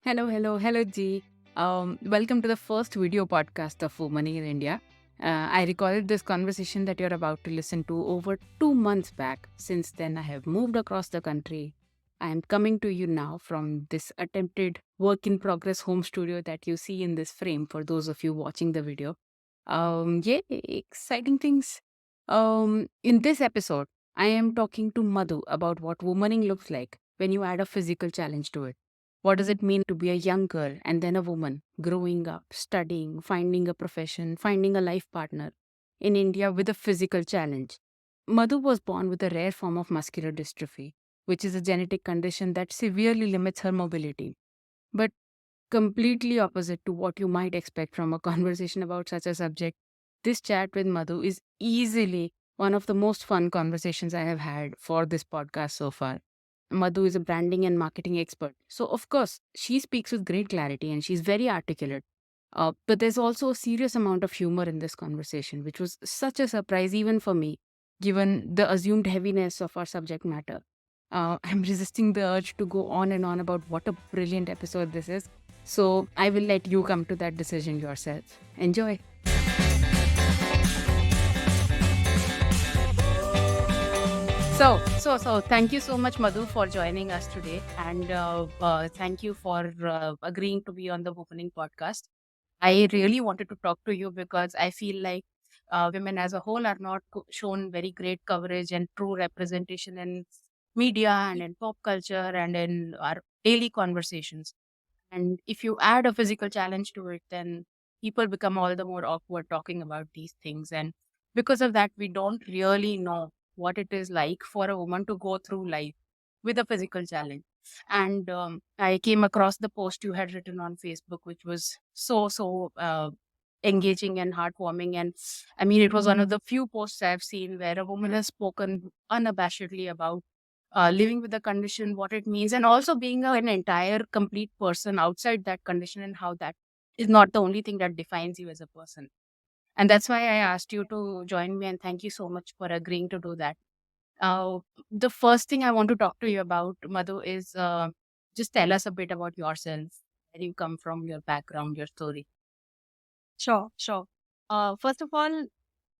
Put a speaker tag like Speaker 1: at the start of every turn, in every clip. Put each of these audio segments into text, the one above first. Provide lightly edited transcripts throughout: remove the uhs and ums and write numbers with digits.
Speaker 1: Hello, G. Welcome to the first video podcast of Women in India. I recorded this conversation that you're about to listen to over 2 months back. Since then, I have moved across the country. I am coming to you now from this attempted work in progress home studio that you see in this frame for those of you watching the video. Yeah, exciting things. In this episode, I am talking to Madhu about what womaning looks like when you add a physical challenge to it. What does it mean to be a young girl and then a woman, growing up, studying, finding a profession, finding a life partner in India with a physical challenge? Madhu was born with a rare form of muscular dystrophy, which is a genetic condition that severely limits her mobility. But completely opposite to what you might expect from a conversation about such a subject, this chat with Madhu is easily one of the most fun conversations I have had for this podcast so far. Madhu is a branding and marketing expert. So, of course, she speaks with great clarity and she's very articulate. But there's also a serious amount of humor in this conversation, which was such a surprise even for me, given the assumed heaviness of our subject matter. I'm resisting the urge to go on and on about what a brilliant episode this is. So I will let you come to that decision yourself. Enjoy. So, thank you so much, Madhu, for joining us today. And thank you for agreeing to be on the opening podcast. I really wanted to talk to you because I feel like women as a whole are not shown very great coverage and true representation in media and in pop culture and in our daily conversations. And if you add a physical challenge to it, then people become all the more awkward talking about these things. And because of that, we don't really know what it is like for a woman to go through life with a physical challenge. And I came across the post you had written on Facebook, which was so engaging and heartwarming. And I mean, it was one of the few posts I've seen where a woman has spoken unabashedly about living with the condition, what it means, and also being an entire complete person outside that condition, and how that is not the only thing that defines you as a person. And that's why I asked you to join me, and thank you so much for agreeing to do that. Uh, the first thing I want to talk to you about, Madhu, is just tell us a bit about yourself, where you come from, your background, your story.
Speaker 2: Sure. First of all,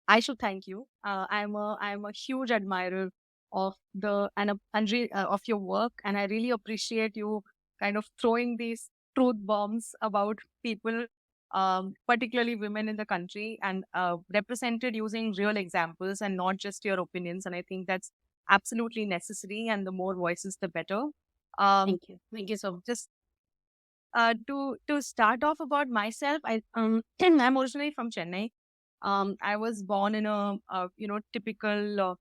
Speaker 2: I should thank you. I'm a huge admirer of of your work, and I really appreciate you kind of throwing these truth bombs about people, particularly women in the country, and represented using real examples and not just your opinions. And I think that's absolutely necessary. And the more voices, the better. Um,
Speaker 1: Thank you. Thank you so much.
Speaker 2: just to start off about myself, I'm originally from Chennai. I was born in a typical,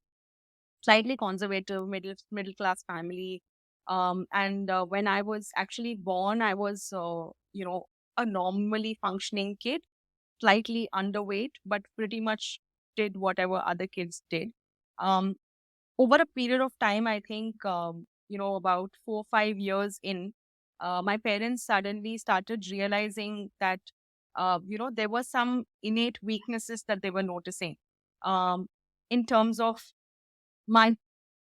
Speaker 2: slightly conservative middle class family. And when I was actually born, I was a normally functioning kid, slightly underweight, but pretty much did whatever other kids did. Um, Over a period of time, I think, about 4 or 5 years in, my parents suddenly started realizing that, there were some innate weaknesses that they were noticing, um, in terms of my,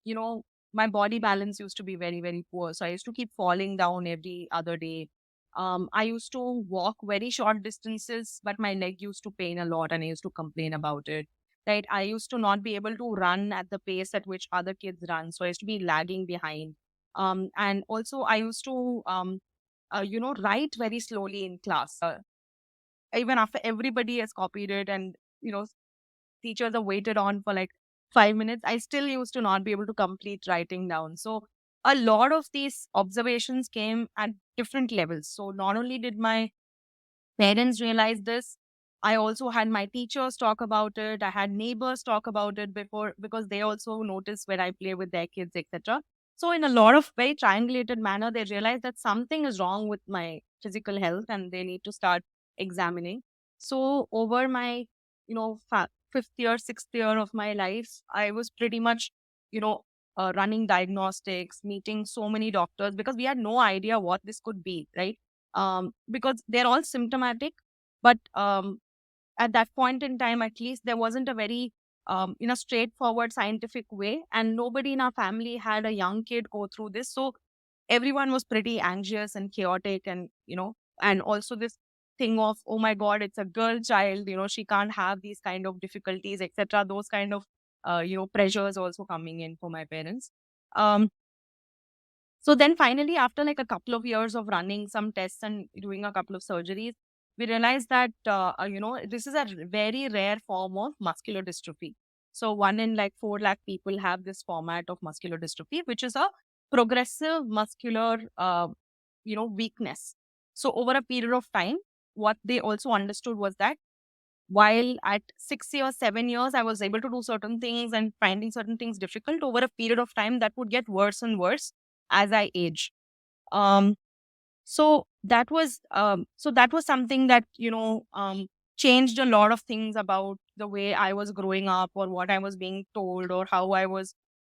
Speaker 2: you know, my body balance used to be very, very poor. So I used to keep falling down every other day. I used to walk very short distances, but my leg used to pain a lot and I used to complain about it. Right. I used to not be able to run at the pace at which other kids run. So I used to be lagging behind. And also I used to, write very slowly in class. Even after everybody has copied it and, teachers are waited on for like 5 minutes, I still used to not be able to complete writing down. So a lot of these observations came at different levels. So not only did my parents realize this, I also had my teachers talk about it. I had neighbors talk about it before because they also notice when I play with their kids, etc. So in a lot of very triangulated manner, they realize that something is wrong with my physical health and they need to start examining. So over my, fifth year, sixth year of my life, I was pretty much, you know, running diagnostics, meeting so many doctors because we had no idea what this could be, right? Because they're all symptomatic, but at that point in time, at least there wasn't a very straightforward scientific way, and nobody in our family had a young kid go through this. So everyone was pretty anxious and chaotic, and and also this thing of, oh my god, it's a girl child, she can't have these kind of difficulties, etc. Those kind of pressures also coming in for my parents. um so then finally, after like a couple of years of running some tests and doing a couple of surgeries, we realized that, this is a very rare form of muscular dystrophy. So 1 in like 4 lakh people have this format of muscular dystrophy, which is a progressive muscular, weakness. So over a period of time, what they also understood was that while at 6 years, 7 years, I was able to do certain things and finding certain things difficult, over a period of time, that would get worse and worse as I age. Um, so that was something that changed a lot of things about the way I was growing up, or what I was being told, or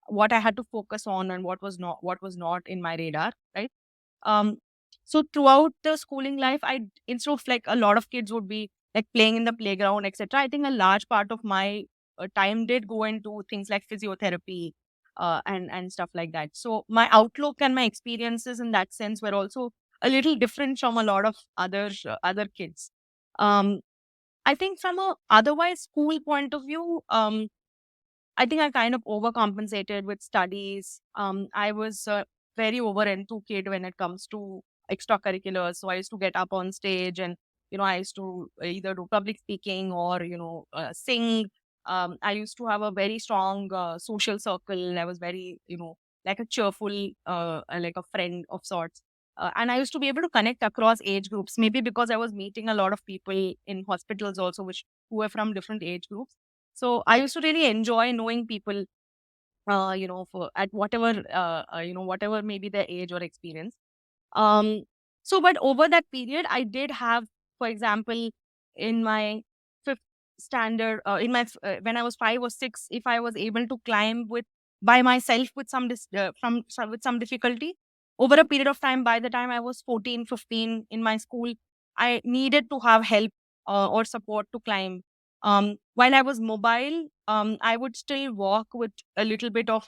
Speaker 2: what I had to focus on, and what was not in my radar, right? um so throughout the schooling life, instead of like a lot of kids would be like playing in the playground, etc., I think a large part of my time did go into things like physiotherapy, and stuff like that. So my outlook and my experiences in that sense were also a little different from a lot of other kids. um I think from a otherwise school point of view, I think I kind of overcompensated with studies. I was very over into kid when it comes to extracurriculars. So I used to get up on stage, and I used to either do public speaking or sing. I used to have a very strong social circle. I was very like a cheerful, like a friend of sorts. And I used to be able to connect across age groups. Maybe because I was meeting a lot of people in hospitals also, which who were from different age groups. So I used to really enjoy knowing people, for at whatever, whatever maybe their age or experience. Um, but over that period, I did have, for example, in my fifth standard, when I was 5 or 6, if I was able to climb with by myself with with some difficulty, over a period of time, by the time I was 14, 15 in my school, I needed to have help or support to climb. While I was mobile, I would still walk with a little bit of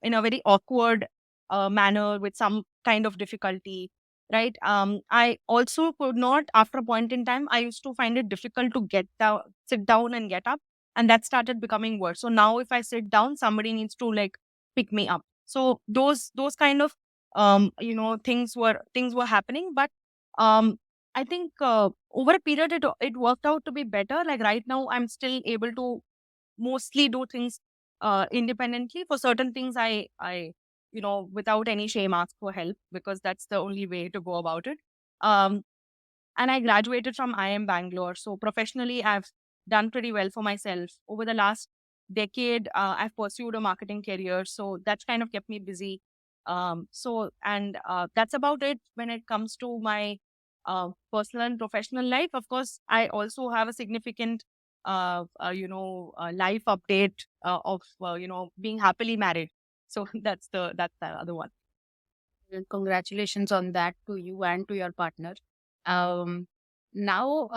Speaker 2: in a very awkward manner with some kind of difficulty, right? I also could not, after a point in time, I used to find it difficult to sit down and get up, and that started becoming worse. So now, if I sit down, somebody needs to like pick me up. So those kind of things were happening, but um, I think over a period it worked out to be better. Like right now, I'm still able to mostly do things independently. For certain things, I without any shame, ask for help, because that's the only way to go about it. Um, and I graduated from IIM Bangalore. So professionally, I've done pretty well for myself. Over the last decade, I've pursued a marketing career. So that's kind of kept me busy. That's about it when it comes to my personal and professional life. Of course, I also have a significant, life update of, being happily married. So that's the other one.
Speaker 1: And congratulations on that to you and to your partner. Um, Now,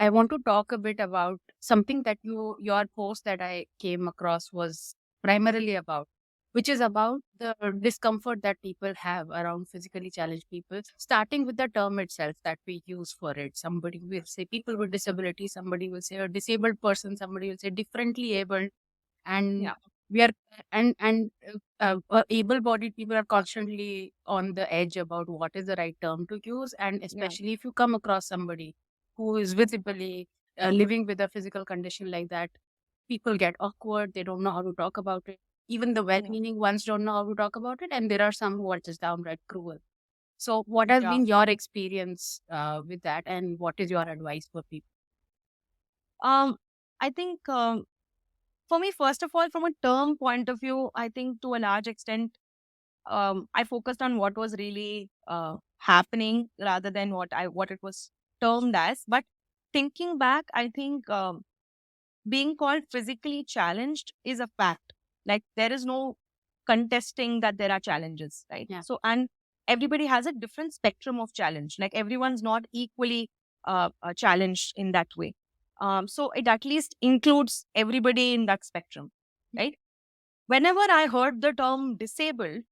Speaker 1: I want to talk a bit about something that your post that I came across was primarily about, which is about the discomfort that people have around physically challenged people, starting with the term itself that we use for it. Somebody will say people with disability, somebody will say a disabled person, somebody will say differently able, and
Speaker 2: Yeah,
Speaker 1: we are able-bodied people are constantly on the edge about what is the right term to use, and
Speaker 2: yeah,
Speaker 1: especially if you come across somebody who is visibly living with a physical condition like that, people get awkward, they don't know how to talk about it. Even the
Speaker 2: yeah,
Speaker 1: well-meaning ones don't know how to talk about it, and there are some who are just downright cruel. So what has
Speaker 2: yeah.
Speaker 1: been your experience with that, and what is your advice for people?
Speaker 2: Um, I think for me, first of all, from a term point of view, I think to a large extent, I focused on what was really happening rather than what it was termed as. But thinking back, I think being called physically challenged is a fact. Like there is no contesting that there are challenges, right?
Speaker 1: Yeah.
Speaker 2: So, and everybody has a different spectrum of challenge. Like everyone's not equally challenged in that way. So it at least includes everybody in that spectrum, right? Whenever I heard the term disabled,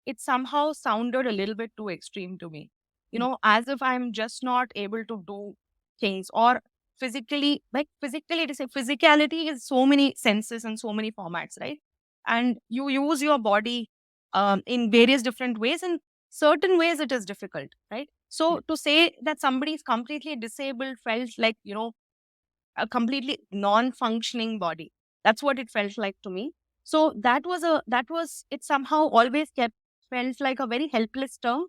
Speaker 2: it somehow sounded a little bit too extreme to me. As if I'm just not able to do things, or physically, to say physicality is so many senses and so many formats, right? And you use your body in various different ways. In certain ways, it is difficult, right?
Speaker 1: Yeah.
Speaker 2: So to say that somebody is completely disabled felt like, a completely non-functioning body. That's what it felt like to me. So it somehow always kept felt like a very helpless term,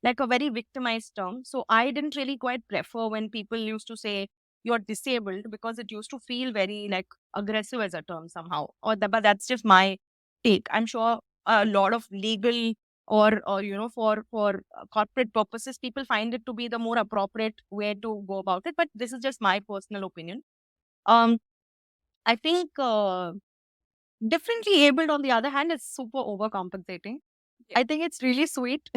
Speaker 2: like a very victimized term. So I didn't really quite prefer when people used to say you're disabled, because it used to feel very like aggressive as a term somehow. But that's just my take. I'm sure a lot of legal or for corporate purposes, people find it to be the more appropriate way to go about it. But this is just my personal opinion. Um, I think differently abled, on the other hand, is super overcompensating.
Speaker 1: Yeah.
Speaker 2: I think it's really sweet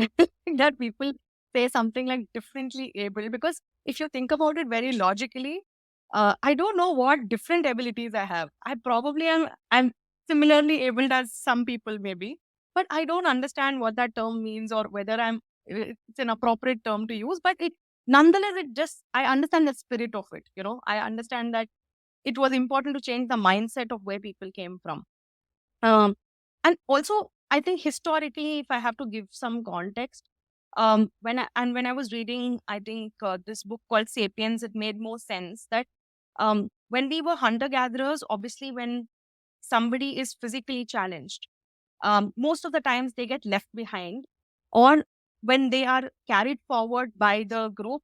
Speaker 2: that people say something like differently able, because if you think about it very logically, I don't know what different abilities I have. I probably I'm similarly abled as some people maybe, but I don't understand what that term means, or whether it's an appropriate term to use. But it nonetheless, it just I understand the spirit of it. I understand that it was important to change the mindset of where people came from. Um, and also, I think historically, if I have to give some context, when I was reading, I think this book called *Sapiens*, it made more sense that when we were hunter gatherers, obviously, when somebody is physically challenged, most of the times they get left behind, or when they are carried forward by the group,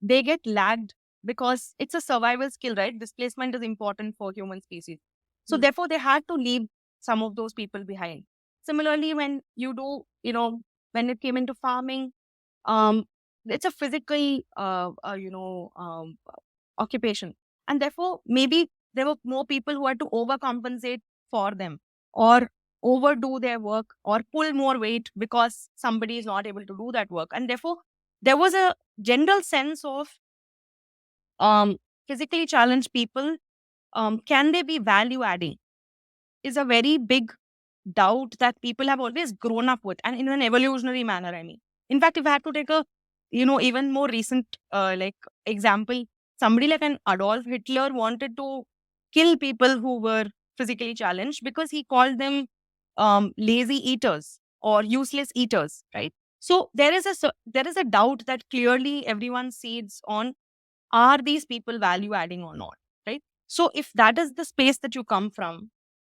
Speaker 2: they get lagged, because it's a survival skill, right? Displacement is important for human species. So
Speaker 1: Mm.
Speaker 2: therefore, they had to leave some of those people behind. Similarly, when when it came into farming, um, it's a physical, occupation. And therefore, maybe there were more people who had to overcompensate for them, or overdo their work, or pull more weight because somebody is not able to do that work. And therefore, there was a general sense of um, physically challenged people, can they be value adding, is a very big doubt that people have always grown up with, and in an evolutionary manner, I mean. In fact, if I have to take a even more recent example, somebody like an Adolf Hitler wanted to kill people who were physically challenged, because he called them lazy eaters or useless eaters, right? So there is a doubt that clearly everyone sees on, are these people value adding or not, right? So if that is the space that you come from,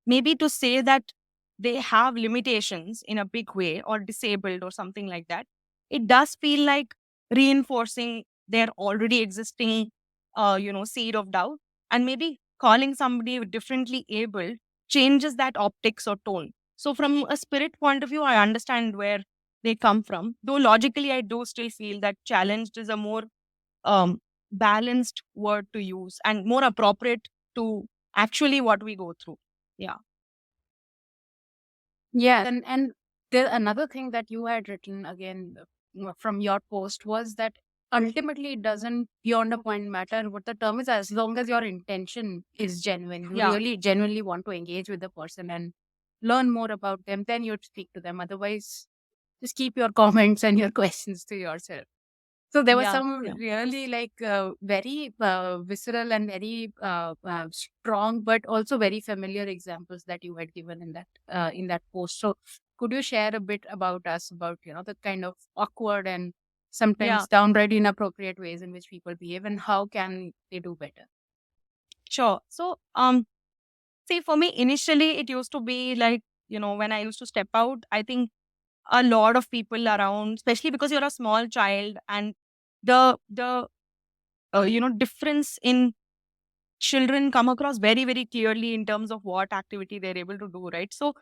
Speaker 2: maybe to say that they have limitations in a big way, or disabled or something like that, it does feel like reinforcing their already existing seed of doubt. And maybe calling somebody differently able changes that optics or tone. So from a spirit point of view, I understand where they come from, though logically I do still feel that challenged is a more um, balanced word to use, and more appropriate to actually what we go through. Yeah.
Speaker 1: Yeah, and there another thing that you had written again from your post was that ultimately it doesn't beyond a point matter what the term is, as long as your intention is genuine. You
Speaker 2: Yeah.
Speaker 1: really genuinely want to engage with the person and learn more about them, then you'd speak to them. Otherwise, just keep your comments and your questions to yourself. So there was
Speaker 2: Yeah.
Speaker 1: some
Speaker 2: Yeah.
Speaker 1: really like very visceral and very strong, but also very familiar examples that you had given in that post. So could you share a bit about us about the kind of awkward and
Speaker 2: Yeah.
Speaker 1: sometimes downright inappropriate ways in which people behave, and how can they do better?
Speaker 2: Sure. So, see, for me, initially, it used to be like, when I used to step out, I think a lot of people around, especially because you're a small child, and the difference in children come across very, very clearly in terms of what activity they're able to do, right? So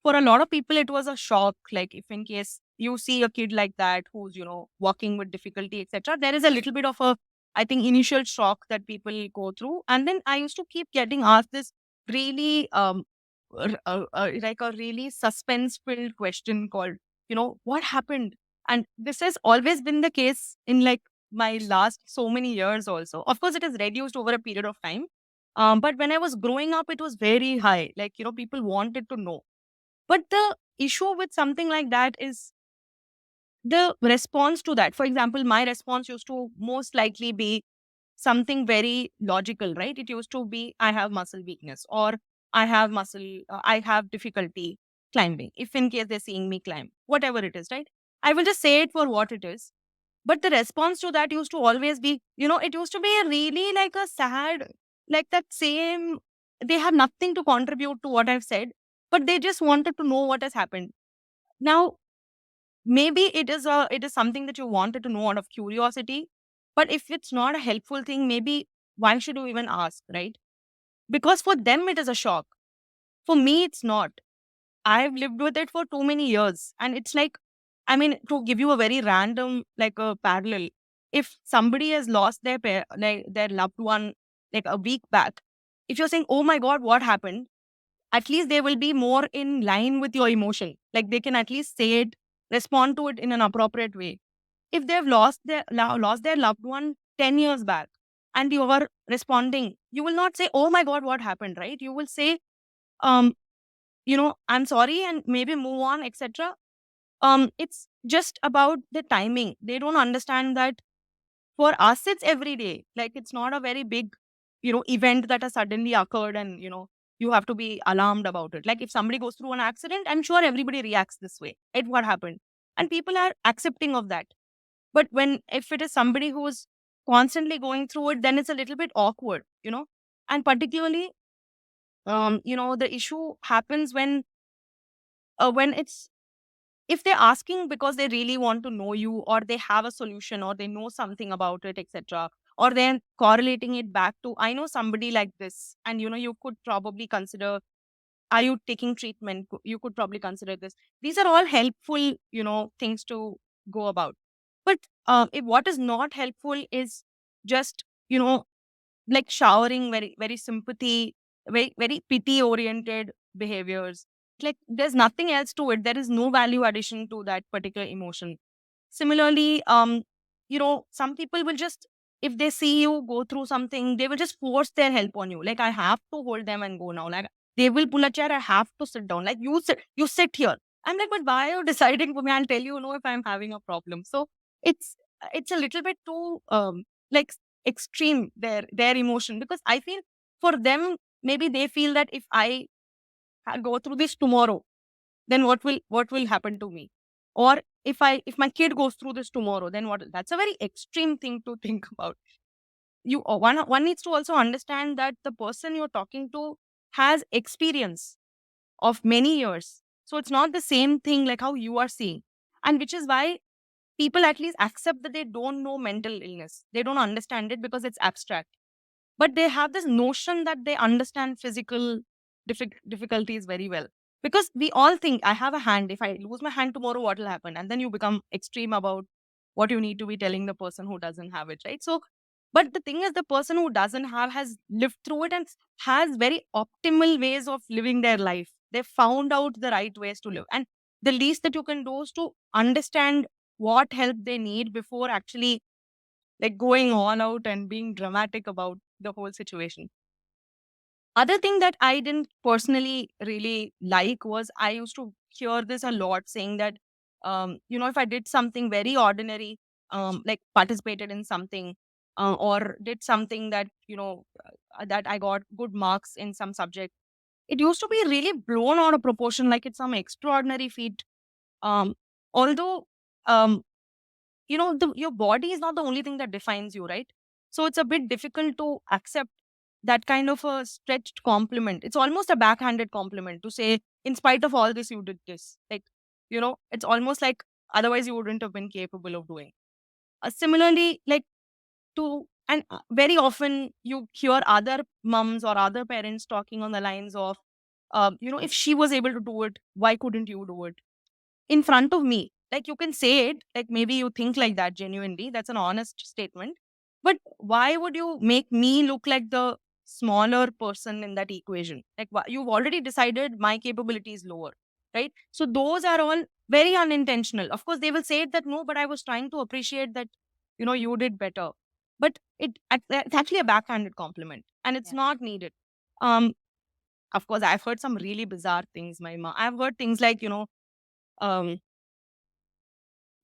Speaker 2: for a lot of people, it was a shock. Like, if in case you see a kid like that who's, walking with difficulty, etc., there is a little bit of a, I think, initial shock that people go through. And then I used to keep getting asked this really, like a really suspense filled question called, what happened? And this has always been the case in like my last so many years also. Of course, it has reduced over a period of time. But when I was growing up, it was very high. Like, people wanted to know. But the issue with something like that is the response to that. For example, my response used to most likely be something very logical, right? It used to be, I have muscle weakness, or I have difficulty climbing. If in case they're seeing me climb, whatever it is, right? I will just say it for what it is. But the response to that used to always be, it used to be really like a sad, like that same, they have nothing to contribute to what I've said, but they just wanted to know what has happened. Now, maybe it is something that you wanted to know out of curiosity, but if it's not a helpful thing, maybe why should you even ask, right? Because for them it is a shock. For me, it's not. I've lived with it for too many years, and it's like, I mean, to give you a very random like a parallel, if somebody has lost like their loved one like a week back, if you're saying, oh my god, what happened, at least they will be more in line with your emotion. Like they can at least say it, respond to it in an appropriate way. If they've lost their loved one 10 years back and you are responding, you will not say, oh my god, what happened, right? You will say, um I'm sorry, and maybe move on, etc. It's just about the timing. They don't understand that for us it's every day. Like it's not a very big event that has suddenly occurred, and you have to be alarmed about it. Like if somebody goes through an accident, I'm sure everybody reacts this way at what happened, and people are accepting of that. But when if it is somebody who's constantly going through it, then it's a little bit awkward. And particularly, the issue happens when it's if they're asking because they really want to know you, or they have a solution, or they know something about it, etc., or they're correlating it back to, I know somebody like this, and you could probably consider, are you taking treatment, you could probably consider this. These are all helpful things to go about. But if what is not helpful is just like showering very very sympathy, very very pity oriented behaviors. Like there's nothing else to it. There is no value addition to that particular emotion. Similarly, some people will just, if they see you go through something, they will just force their help on you. Like I have to hold them and go now. Like they will pull a chair, I have to sit down. Like you sit here. I'm like, but why are you deciding for me? I'll tell you, if I'm having a problem. So it's it's a little bit too like extreme, their emotion, because I feel for them, maybe they feel that if I go through this tomorrow, then what will happen to me? Or if my kid goes through this tomorrow, then what? That's a very extreme thing to think about. One needs to also understand that the person you're talking to has experience of many years, so it's not the same thing like how you are seeing. And which is why people at least accept that they don't know mental illness, they don't understand it because it's abstract, but they have this notion that they understand physical difficulties very well. Because we all think, I have a hand, if I lose my hand tomorrow, what will happen? And then you become extreme about what you need to be telling the person who doesn't have it, right? So but the thing is, the person who doesn't have has lived through it and has very optimal ways of living their life. They found out the right ways to live, and the least that you can do is to understand what help they need before actually like going all out and being dramatic about the whole situation. Other thing that I didn't personally really like was, I used to hear this a lot, saying that if I did something very ordinary, like participated in something, or did something that that I got good marks in some subject, it used to be really blown out of proportion, like it's some extraordinary feat. Although your body is not the only thing that defines you, right? So it's a bit difficult to accept that kind of a stretched compliment. It's almost a backhanded compliment to say, in spite of all this, you did this. Like, it's almost like otherwise you wouldn't have been capable of doing. Similarly, like and very often you hear other mums or other parents talking on the lines of, if she was able to do it, why couldn't you do it? In front of me. Like you can say it, like maybe you think like that genuinely. That's an honest statement. But why would you make me look like the smaller person in that equation? Like you've already decided my capability is lower, right? So those are all very unintentional. Of course, they will say that no, but I was trying to appreciate that, you did better. But it's actually a backhanded compliment, and it's
Speaker 1: Yeah.
Speaker 2: not needed. Um, of course, I've heard some really bizarre things. I've heard things like, um,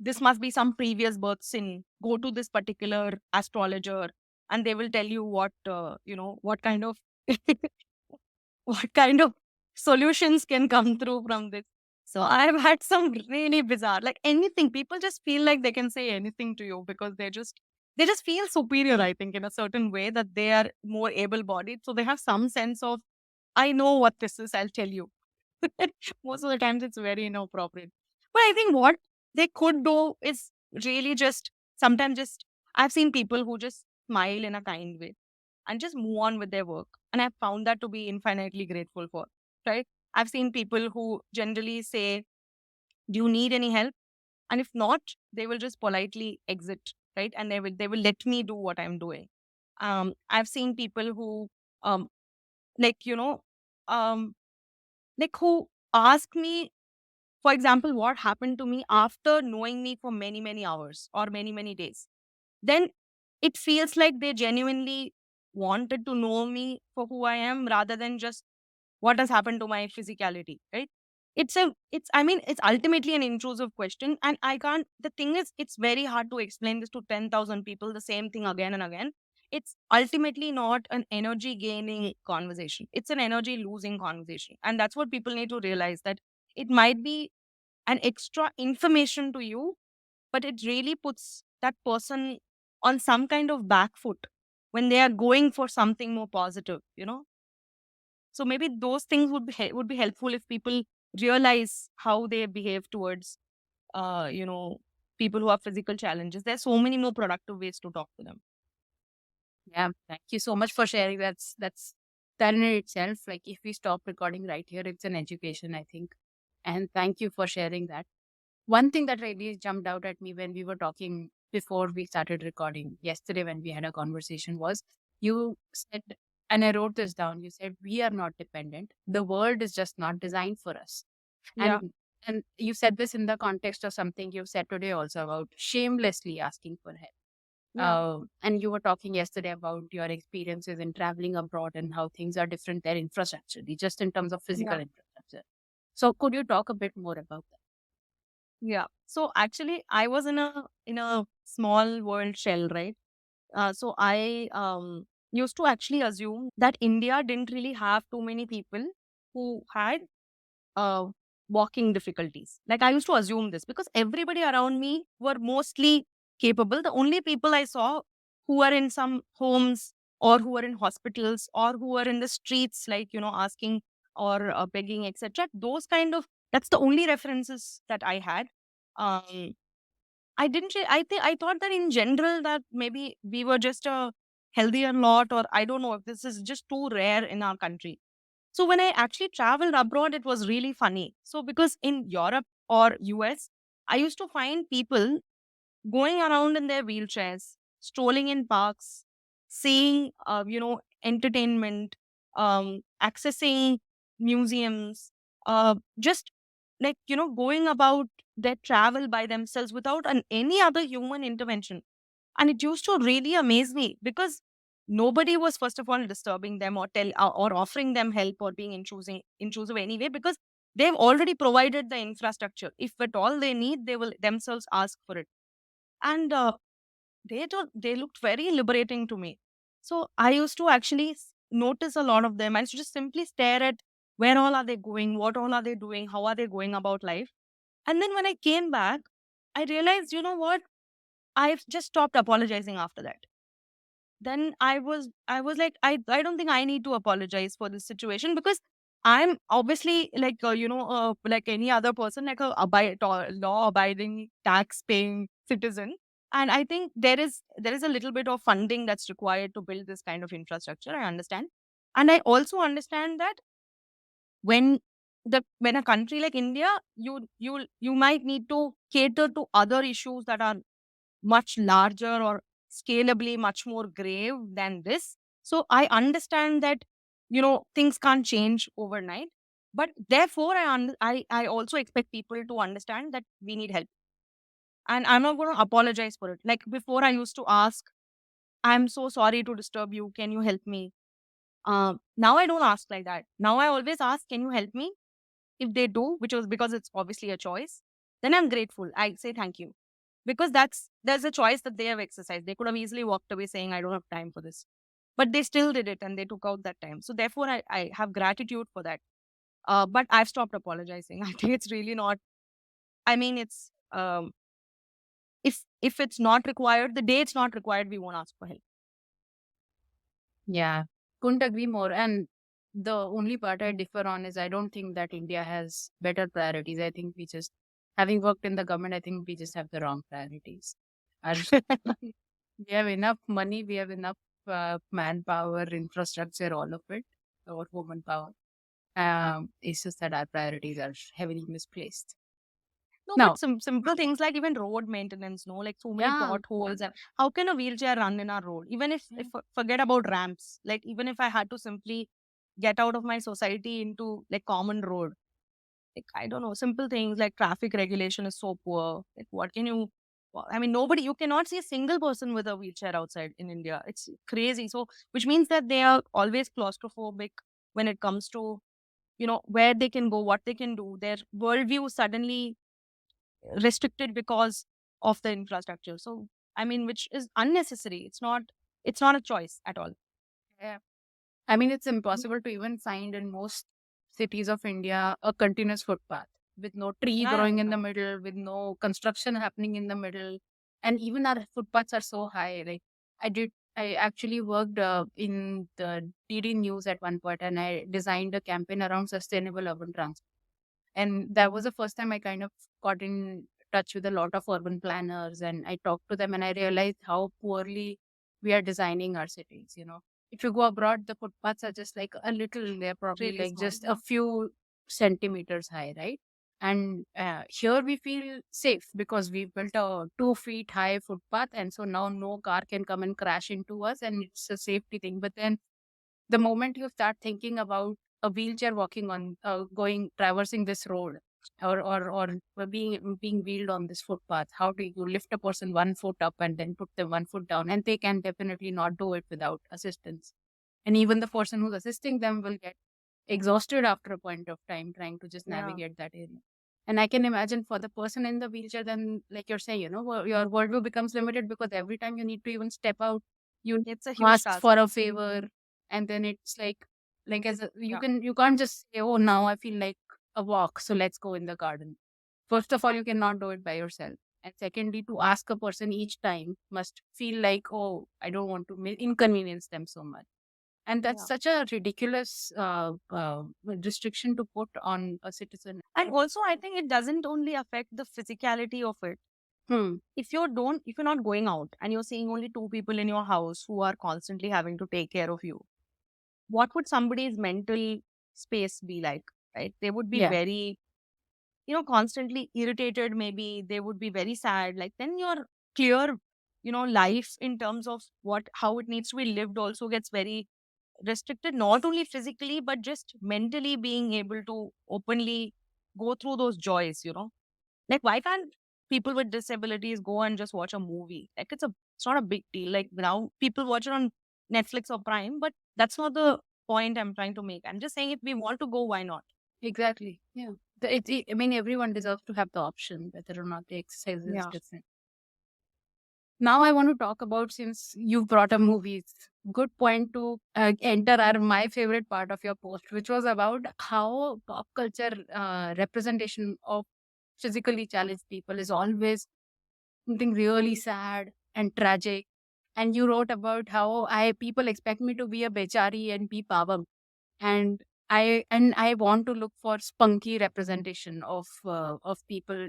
Speaker 2: this must be some previous birth sin. Go to this particular astrologer, and they will tell you what what kind of what kind of solutions can come through from this. So I've had some really bizarre, like anything. People just feel like they can say anything to you because they just feel superior. I think in a certain way that they are more able-bodied, so they have some sense of, I know what this is. I'll tell you. Most of the times it's very inappropriate. But I think what they could do is really just sometimes just I've seen people who just smile in a kind way and just move on with their work. And I've found that to be infinitely grateful for. Right. I've seen people who generally say, do you need any help? And if not, they will just politely exit, right? And they will let me do what I'm doing. I've seen people who um like you know um like who ask me, for example, what happened to me after knowing me for many, many hours or many, many days. Then it feels like they genuinely wanted to know me for who I am rather than just what has happened to my physicality, right? It's ultimately an intrusive question. And the thing is, it's very hard to explain this to 10,000 people, the same thing again and again. It's ultimately not an energy gaining conversation. It's an energy losing conversation. And that's what people need to realize, that it might be an extra information to you, but it really puts that person on some kind of back foot when they are going for something more positive. So maybe those things would be helpful if people realize how they behave towards uh you know people who have physical challenges. There's so many more productive ways to talk to them.
Speaker 1: Yeah, thank you so much for sharing. That's that in itself. Like if we stop recording right here, it's an education, I think. And thank you for sharing that. One thing that really jumped out at me when we were talking before we started recording yesterday when we had a conversation was you said, and I wrote this down, you said, we are not dependent. The world is just not designed for us.
Speaker 2: Yeah.
Speaker 1: And you said this in the context of something you've said today also about shamelessly asking for help.
Speaker 2: Yeah.
Speaker 1: And you were talking yesterday about your experiences in traveling abroad and how things are different there infrastructurally, just in terms of physical
Speaker 2: Yeah.
Speaker 1: infrastructure. So could you talk a bit more about that?
Speaker 2: Yeah. So actually, I was in a small world shell, right? So I used to actually assume that India didn't really have too many people who had uh, walking difficulties. Like I used to assume this because everybody around me were mostly capable. The only people I saw who were in some homes or who were in hospitals or who were in the streets, like, asking or begging, etc. That's the only references that I had. Um, I didn't, re- I think, I thought that in general that maybe we were just a healthier lot, or I don't know if this is just too rare in our country. So when I actually traveled abroad, it was really funny. So because in Europe or US, I used to find people going around in their wheelchairs, strolling in parks, seeing, entertainment, accessing museums, just like, going about their travel by themselves without any other human intervention. And it used to really amaze me because nobody was, first of all, disturbing them or offering them help or being intrusive anyway, because they've already provided the infrastructure. If at all they need, they will themselves ask for it. And they looked very liberating to me. So I used to actually notice a lot of them. I used to just simply stare at where all are they going, what all are they doing, how are they going about life. And then when I came back, I realized, you know what, I've just stopped apologizing after that. Then I was like, I don't think I need to apologize for this situation, because I'm obviously like, like any other person, like law abiding, tax paying citizen. And I think there is a little bit of funding that's required to build this kind of infrastructure. I understand. And I also understand that when when a country like India, you might need to cater to other issues that are much larger or scalably much more grave than this. So I understand that, things can't change overnight. But therefore, I also expect people to understand that we need help. And I'm not going to apologize for it. Like before, I used to ask, I'm so sorry to disturb you. Can you help me? Now I don't ask like that. Now I always ask, can you help me? if they do, which was because it's obviously a choice, then I'm grateful. I say thank you, because there's a choice that they have exercised. They could have easily walked away saying, I don't have time for this, but they still did it and they took out that time. So therefore, I have gratitude for that. But I've stopped apologizing. I think it's really not. I mean, it's if it's not required, the day it's not required, we won't ask for help.
Speaker 1: Yeah, couldn't agree more. And the only part I differ on is I don't think that India has better priorities. I think we just, having worked in the government, I think we just have the wrong priorities. And we have enough money, we have enough manpower, infrastructure, all of it, or woman power. It's just that our priorities are heavily misplaced.
Speaker 2: No, but
Speaker 1: Now,
Speaker 2: some simple things like even road maintenance, no, like so many
Speaker 1: yeah,
Speaker 2: potholes, and how can a wheelchair run in our road? Even if forget about ramps, like even if I had to simply get out of my society into like common road, like I don't know, simple things like traffic regulation is so poor. Like what can you? I mean, nobody. You cannot see a single person with a wheelchair outside in India. It's crazy. So, which means that they are always claustrophobic when it comes to where they can go, what they can do. Their worldview suddenly restricted because of the infrastructure. So, I mean, which is unnecessary. It's not a choice at all.
Speaker 1: yeah. I mean, it's impossible to even find in most cities of India a continuous footpath with no tree
Speaker 2: Yeah,
Speaker 1: growing in
Speaker 2: yeah.
Speaker 1: the middle, with no construction happening in the middle. And even our footpaths are so high. Like, I actually worked in the DD News at one point, and I designed a campaign around sustainable urban transport. And that was the first time I kind of got in touch with a lot of urban planners, and I talked to them and I realized how poorly we are designing our cities. If you go abroad, the footpaths are just like a little, they're probably
Speaker 2: Really
Speaker 1: like
Speaker 2: small.
Speaker 1: just a few centimeters high, right? And here we feel safe because we built a 2 feet high footpath. And so now no car can come and crash into us, and it's a safety thing. But then the moment you start thinking about a wheelchair walking on going traversing this road, or being wheeled on this footpath, how do you lift a person 1 foot up and then put them 1 foot down? And they can definitely not do it without assistance, and even the person who's assisting them will get exhausted after a point of time trying to just
Speaker 2: Yeah,
Speaker 1: navigate that area. And I can imagine for the person in the wheelchair, then like you're saying, your worldview becomes limited because every time you need to even step out, you
Speaker 2: it's a huge
Speaker 1: ask
Speaker 2: task.
Speaker 1: for a favor. And then it's like as a,
Speaker 2: Yeah,
Speaker 1: you can't just say, oh, now I feel like a walk, so let's go in the garden. First of all, you cannot do it by yourself. And secondly, to ask a person each time must feel like, oh, I don't want to inconvenience them so much. And that's
Speaker 2: yeah.
Speaker 1: such a ridiculous restriction to put on a citizen.
Speaker 2: And also, I think it doesn't only affect the physicality of it.
Speaker 1: Hmm.
Speaker 2: If you're not going out and you're seeing only two people in your house who are constantly having to take care of you, what would somebody's mental space be like? Right? They would be
Speaker 1: Yeah.
Speaker 2: very, constantly irritated. Maybe they would be very sad. Like then your clear, life in terms of how it needs to be lived also gets very restricted, not only physically but just mentally being able to openly go through those joys. Like why can't people with disabilities go and just watch a movie? Like it's not a big deal. Like now people watch it on Netflix or Prime, but that's not the point I'm trying to make. I'm just saying if we want to go, why not?
Speaker 1: Exactly. Yeah. I mean, everyone deserves to have the option, whether or not the exercise is
Speaker 2: Yeah.
Speaker 1: different. Now, I want to talk about, since you brought up movies, good point to enter our my favorite part of your post, which was about how pop culture representation of physically challenged people is always something really sad and tragic. And you wrote about how I people expect me to be a bechari and be pavam, and I want to look for spunky representation of people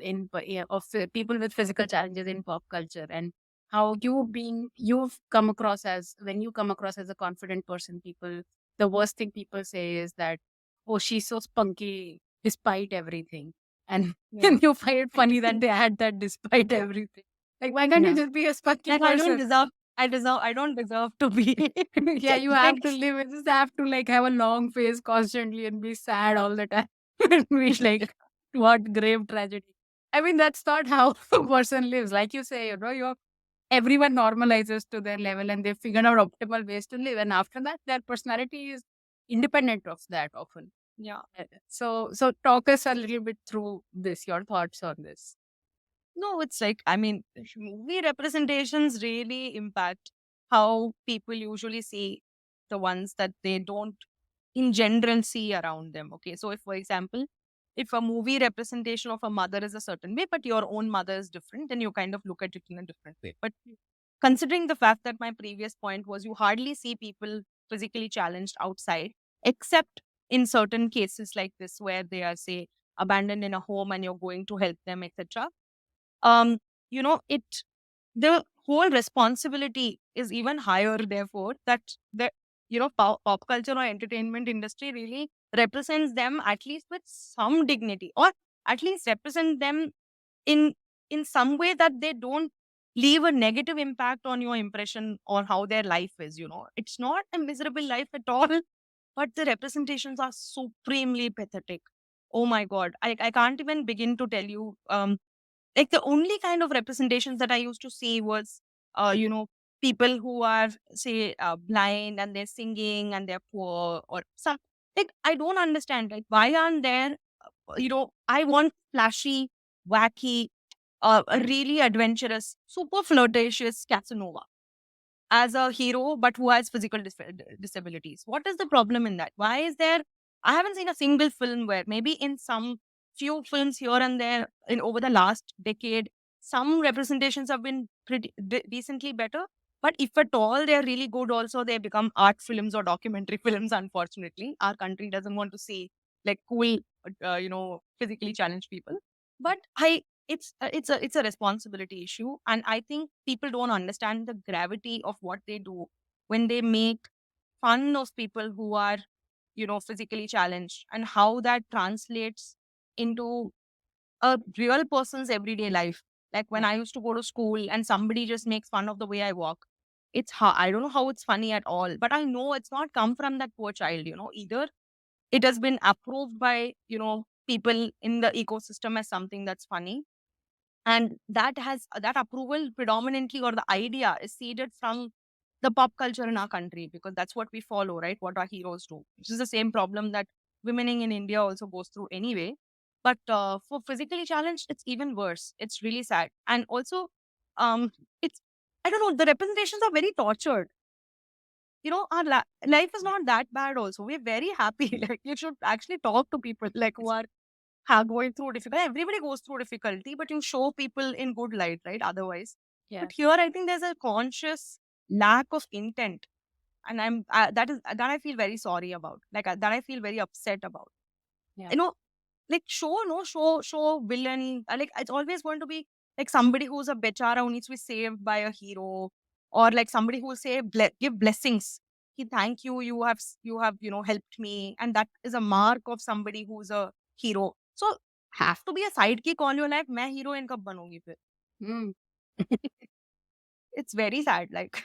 Speaker 1: people with physical challenges in pop culture. And how you've come across as, when you come across as a confident person, people, the worst thing people say is that, oh, she's so spunky despite everything. And
Speaker 2: Yeah.
Speaker 1: and you find it funny that they add that despite everything. Like, why can't you
Speaker 2: Yeah.
Speaker 1: just be a spunky
Speaker 2: Like
Speaker 1: person?
Speaker 2: I don't deserve to be
Speaker 1: Yeah, you have
Speaker 2: like
Speaker 1: to live with, just have to like have a long face constantly and be sad all the time. And be like, what grave tragedy. I mean, that's not how a person lives. Like you say, everyone normalizes to their level and they've figured out optimal ways to live. And after that, their personality is independent of that often.
Speaker 2: Yeah.
Speaker 1: So talk us a little bit through this, your thoughts on this.
Speaker 2: No, it's like, I mean, movie representations really impact how people usually see the ones that they don't in general see around them. Okay. So, if, for example, if a movie representation of a mother is a certain way, but your own mother is different, then you kind of look at it in a different way. But considering the fact that my previous point was you hardly see people physically challenged outside, except in certain cases like this, where they are, say, abandoned in a home and you're going to help them, etc. um it, the whole responsibility is even higher, therefore, that the pop culture or entertainment industry really represents them at least with some dignity, or at least represent them in some way that they don't leave a negative impact on your impression or how their life is. It's not a miserable life at all, but the representations are supremely pathetic. Oh my god, I can't even begin to tell you. Like, the only kind of representations that I used to see was, uh, you know, people who are, say, blind and they're singing and they're poor or some. Like, I don't understand. Like, why aren't there? I want flashy, wacky, a really adventurous, super flirtatious Casanova as a hero, but who has physical disabilities. What is the problem in that? Why is there? I haven't seen a single film where, maybe in some few films here and there in over the last decade, some representations have been pretty decently better. But if at all they are really good, also they become art films or documentary films. Unfortunately, our country doesn't want to see like cool, physically challenged people. But it's a responsibility issue, and I think people don't understand the gravity of what they do when they make fun of people who are physically challenged, and how that translates into a real person's everyday life. Like, when
Speaker 1: Yeah.
Speaker 2: I used to go to school and somebody just makes fun of the way I walk, I don't know how it's funny at all, but I know it's not come from that poor child. Either it has been approved by people in the ecosystem as something that's funny, and that approval predominantly, or the idea, is seeded from the pop culture in our country, because that's what we follow, right? What our heroes do, which is the same problem that women in India also goes through anyway. But for physically challenged, it's even worse. It's really sad. And also, um it's, I don't know, the representations are very tortured. Our life is not that bad also. We're very happy. Like, you should actually talk to people like who are going through difficult. Everybody goes through difficulty, but you show people in good light, right? Otherwise,
Speaker 1: Yeah.
Speaker 2: but here I think there's a conscious lack of intent, and that I feel very sorry about. Like, that I feel very upset about.
Speaker 1: Yeah.
Speaker 2: You know, like, show villain. Like, it's always going to be like somebody who's a bechara who needs to be saved by a hero, or like somebody who will say give blessings. Thank you, you have helped me, and that is a mark of somebody who's a hero. So, have to be a sidekick all your life. मैं heroine कब बनूंगी फिर?
Speaker 1: Mm.
Speaker 2: It's very sad. Like,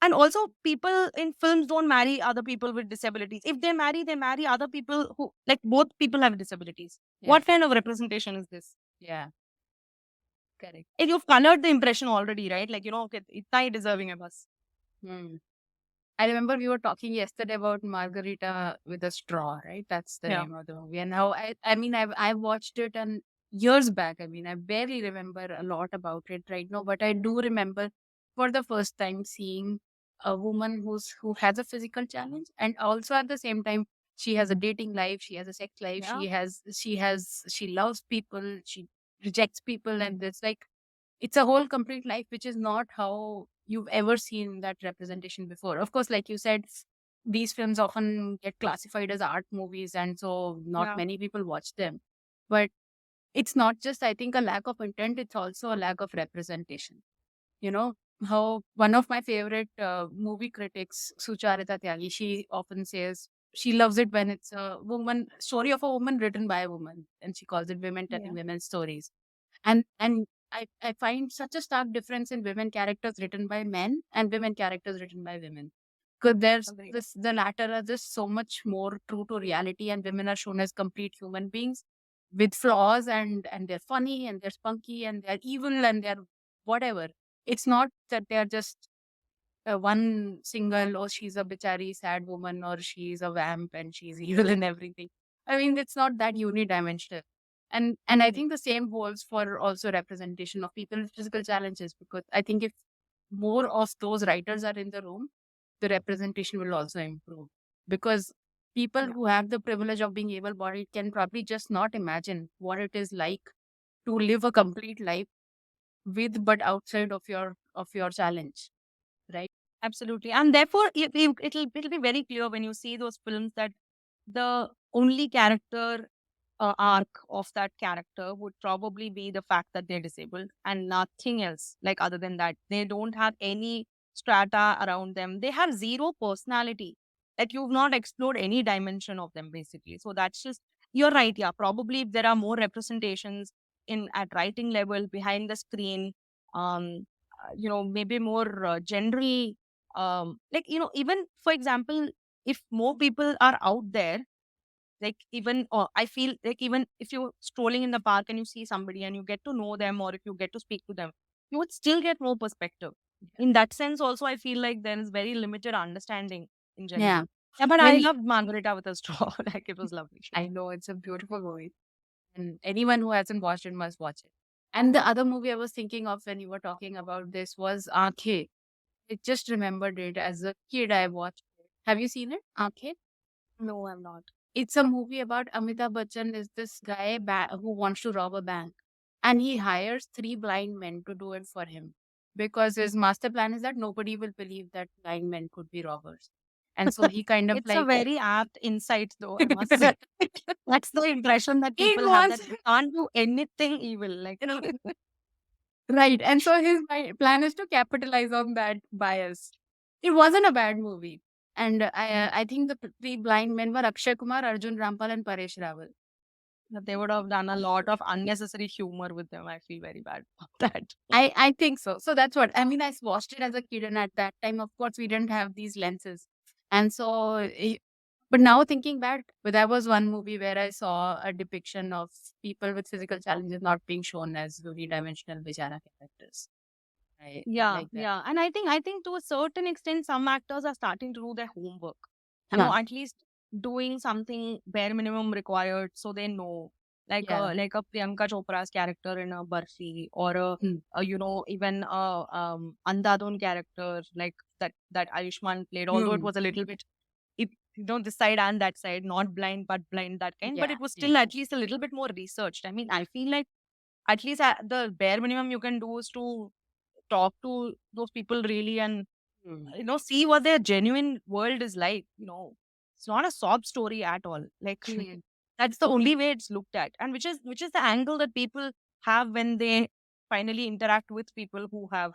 Speaker 2: and also, people in films don't marry other people with disabilities. If they marry other people who, like, both people have disabilities.
Speaker 1: Yeah.
Speaker 2: What kind of representation is this?
Speaker 1: Yeah. Correct.
Speaker 2: And you've colored the impression already, right? Like, okay, itna hi deserving hai bas.
Speaker 1: Mm. I remember we were talking yesterday about Margarita with a straw, right? That's the
Speaker 2: Yeah.
Speaker 1: name of the movie. And how I mean, I watched it and years back. I mean, I barely remember a lot about it right now, but I do remember for the first time seeing a woman who has a physical challenge, and also at the same time she has a dating life, she has a sex life,
Speaker 2: Yeah.
Speaker 1: she loves people, she rejects people, and it's like it's a whole complete life, which is not how you've ever seen that representation before. Of course, like you said, these films often get classified as art movies, and so not
Speaker 2: Yeah.
Speaker 1: many people watch them. But it's not just, I think, a lack of intent, it's also a lack of representation. You know, how one of my favorite movie critics, Sucharita Tyagi, she often says she loves it when it's a woman story of a woman written by a woman, and she calls it women telling
Speaker 2: Yeah.
Speaker 1: women's stories. And I find such a stark difference in women characters written by men and women characters written by women. Because there's
Speaker 2: Agree.
Speaker 1: this the latter are just so much more true to reality, and women are shown as complete human beings with flaws, and they're funny and they're spunky and they're evil and they're whatever. It's not that they're just one single, or she's a bichari sad woman, or she's a vamp and she's evil and everything. I mean, it's not that unidimensional. And I think the same holds for also representation of people with physical challenges, because I think if more of those writers are in the room, the representation will also improve. Because people
Speaker 2: Yeah.
Speaker 1: who have the privilege of being able bodied can probably just not imagine what it is like to live a complete life with but outside of your challenge, right?
Speaker 2: Absolutely. And therefore, it'll be very clear when you see those films that the only character arc of that character would probably be the fact that they're disabled and nothing else. Like, other than that, they don't have any strata around them. They have zero personality. Like, you've not explored any dimension of them, basically. So that's just, you're right. Yeah, probably if there are more representations in at writing level behind the screen, maybe more general, like, even for example, if more people are out there, like, even I feel like even if you're strolling in the park and you see somebody and you get to know them, or if you get to speak to them, you would still get more perspective. In that sense also, I feel like there is very limited understanding in
Speaker 1: Yeah.
Speaker 2: general. Yeah, but I
Speaker 1: Well,
Speaker 2: loved Margarita with a straw. Like, it was lovely.
Speaker 1: I know it's a beautiful movie, and anyone who hasn't watched it must watch it. And the other movie I was thinking of when you were talking about this was Aankhein. I just remembered it as a kid. I watched it. Have you seen it, Aankhein?
Speaker 2: No, I'm not.
Speaker 1: It's a movie about Amitabh Bachchan is this guy who wants to rob a bank, and he hires three blind men to do it for him, because his master plan is that nobody will believe that blind men could be robbers. And so he kind of
Speaker 2: It's a
Speaker 1: like
Speaker 2: very apt insight, though, I must say. That's the impression that
Speaker 1: he
Speaker 2: people have, that
Speaker 1: wants
Speaker 2: they can't do anything evil. Like,
Speaker 1: right. And so his plan is to capitalize on that bias. It wasn't a bad movie. And I think the three blind men were Akshay Kumar, Arjun Rampal, and Paresh Rawal.
Speaker 2: that they would have done a lot of unnecessary humor with them. I feel very bad about that.
Speaker 1: I think so. So that's what I mean. Watched it as a kid, and at that time, of course, we didn't have these lenses, and so. But now thinking back, but that was one movie where I saw a depiction of people with physical challenges not being shown as unidimensional Vijana characters. I
Speaker 2: Yeah,
Speaker 1: like that.
Speaker 2: yeah. And I think to a certain extent, some actors are starting to do their homework.
Speaker 1: Yeah.
Speaker 2: At least doing something bare minimum required so they know.
Speaker 1: Yeah.
Speaker 2: Like a Priyanka Chopra's character in a Barfi, or
Speaker 1: Hmm.
Speaker 2: even a Andhadhun character like that Ayushman played, although it
Speaker 1: Hmm.
Speaker 2: was a little bit, it, this side and that side, not blind but blind, that kind, but
Speaker 1: Yeah.
Speaker 2: it was
Speaker 1: Yeah.
Speaker 2: still at least a little bit more researched. I mean, I feel like at least the bare minimum you can do is to talk to those people really, and
Speaker 1: Hmm.
Speaker 2: see what their genuine world is like. It's not a sob story at all. Like,
Speaker 1: Hmm.
Speaker 2: that's the only way it's looked at, and which is the angle that people have when they finally interact with people who have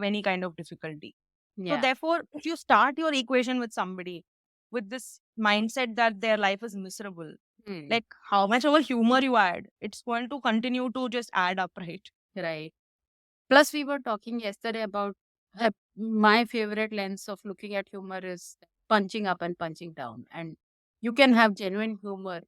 Speaker 2: any kind of difficulty. So
Speaker 1: Yeah.
Speaker 2: therefore, if you start your equation with somebody with this mindset that their life is miserable,
Speaker 1: Hmm.
Speaker 2: like, how much of a humor you add, it's going to continue to just add up, right?
Speaker 1: Right. Plus, we were talking yesterday about my favorite lens of looking at humor is punching up and punching down. And you can have genuine humor,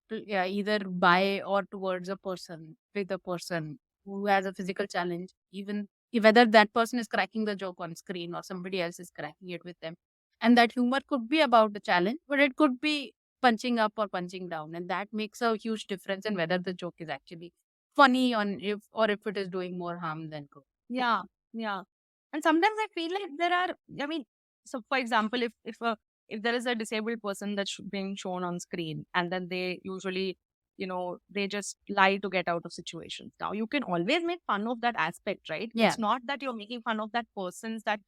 Speaker 1: yeah, either by or towards a person, with a person who has a physical challenge, even whether that person is cracking the joke on screen or somebody else is cracking it with them. And that humor could be about the challenge, but it could be punching up or punching down. And that makes a huge difference in whether the joke is actually funny on if it is doing more harm than good.
Speaker 2: Yeah, yeah. And sometimes I feel like there are, I mean, so for example, if there is a disabled person that's being shown on screen, and then they usually, they just lie to get out of situations. Now, you can always make fun of that aspect, right?
Speaker 1: Yeah,
Speaker 2: It's not that you're making fun of that person's that,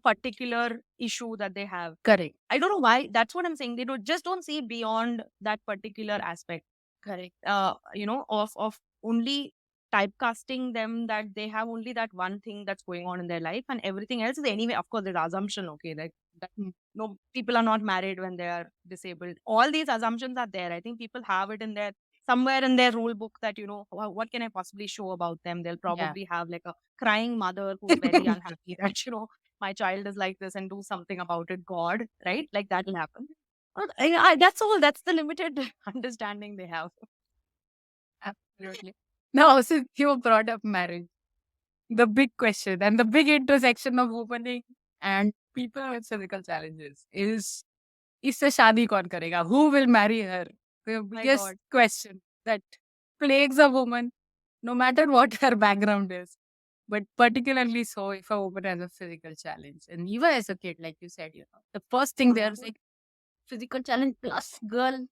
Speaker 2: particular issue that they have.
Speaker 1: correct,
Speaker 2: I don't know why. That's what I'm saying. They don't see beyond that particular aspect,
Speaker 1: correct.
Speaker 2: of only typecasting them, that they have only that one thing that's going on in their life, and everything else is anyway. Of course, there's assumption, okay, like that.
Speaker 1: Mm.
Speaker 2: No, people are not married when they are disabled. All these assumptions are there. I think people have it in their somewhere in their rule book that, what can I possibly show about them? They'll
Speaker 1: Yeah.
Speaker 2: probably have like a crying mother who's very unhappy that, my child is like this and do something about it. God, right? Like, that will happen. Well, that's all. That's the limited understanding they have.
Speaker 1: Absolutely. Now, since you brought up marriage, the big question and the big intersection of women and people with physical challenges is इससे शादी कौन करेगा? Who will marry her? The
Speaker 2: My
Speaker 1: biggest
Speaker 2: God.
Speaker 1: question that plagues a woman, no matter what her background is, but particularly so if a woman has a physical challenge. And even as a kid, like you said, the first thing there's like physical challenge plus girl.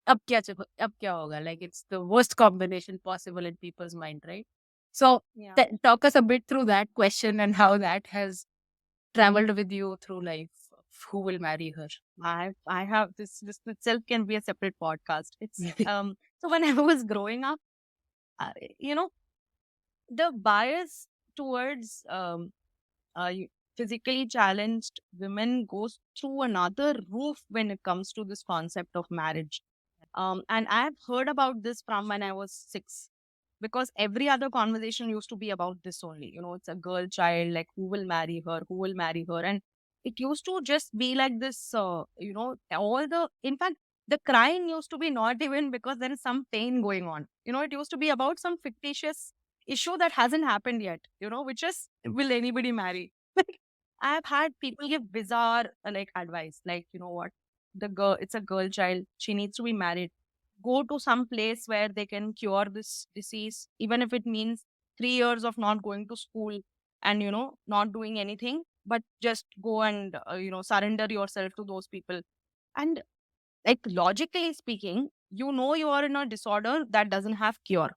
Speaker 1: अब क्या होगा? Like it's the worst combination possible in people's mind, right? So
Speaker 2: Yeah.
Speaker 1: talk us a bit through that question and how that has traveled with you through life. Who will marry her?
Speaker 2: I have this itself can be a separate podcast. It's so when I was growing up, uh, you know, the bias towards physically challenged women goes through another roof when it comes to this concept of marriage. And I've heard about this from when I was 6, because every other conversation used to be about this only. It's a girl child, like who will marry her, who will marry her. And it used to just be like this, in fact, the crying used to be not even because there is some pain going on. It used to be about some fictitious issue that hasn't happened yet, which is, will anybody marry? Like, I've had people give bizarre like advice, like, what? It's a girl child, she needs to be married. Go to some place where they can cure this disease, even if it means 3 years of not going to school and not doing anything, but just go and surrender yourself to those people. And like, logically speaking, you are in a disorder that doesn't have cure,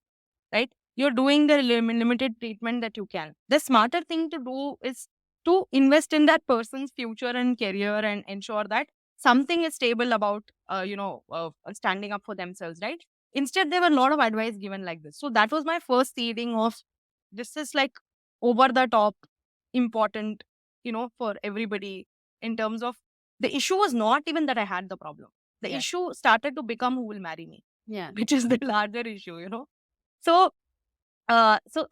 Speaker 2: right? You're doing the limited treatment that you can. The smarter thing to do is to invest in that person's future and career and ensure that something is stable about, standing up for themselves, right? Instead, there were a lot of advice given like this. So that was my first seeding of, this is like over the top important, for everybody, in terms of, the issue was not even that I had the problem. The
Speaker 1: Yeah.
Speaker 2: issue started to become, who will marry me,
Speaker 1: Yeah.
Speaker 2: which is the larger issue. So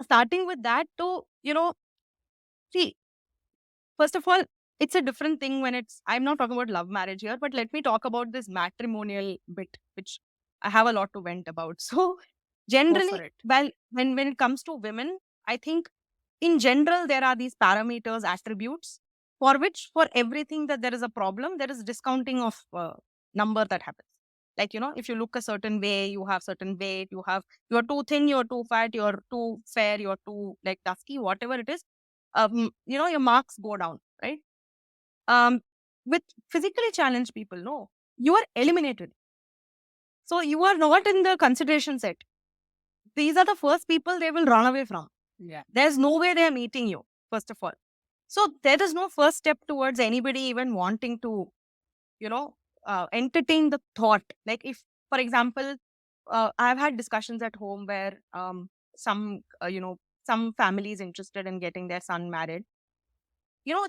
Speaker 2: starting with that to, see, first of all, it's a different thing when I'm not talking about love marriage here, but let me talk about this matrimonial bit, which I have a lot to vent about. So
Speaker 1: Go for
Speaker 2: generally,
Speaker 1: it.
Speaker 2: well, when it comes to women, I think in general, there are these parameters, attributes, for which for everything that there is a problem, there is discounting of number that happens. Like, if you look a certain way, you have certain weight, you're too thin, you're too fat, you're too fair, you're too like dusky, whatever it is, your marks go down, right? Um, with physically challenged people, no, you are eliminated. So you are not in the consideration set. These are the first people they will run away from.
Speaker 1: Yeah.
Speaker 2: There's no way they are meeting you, first of all. So there is no first step towards anybody even wanting to, entertain the thought. Like, if, for example, I've had discussions at home where some families interested in getting their son married.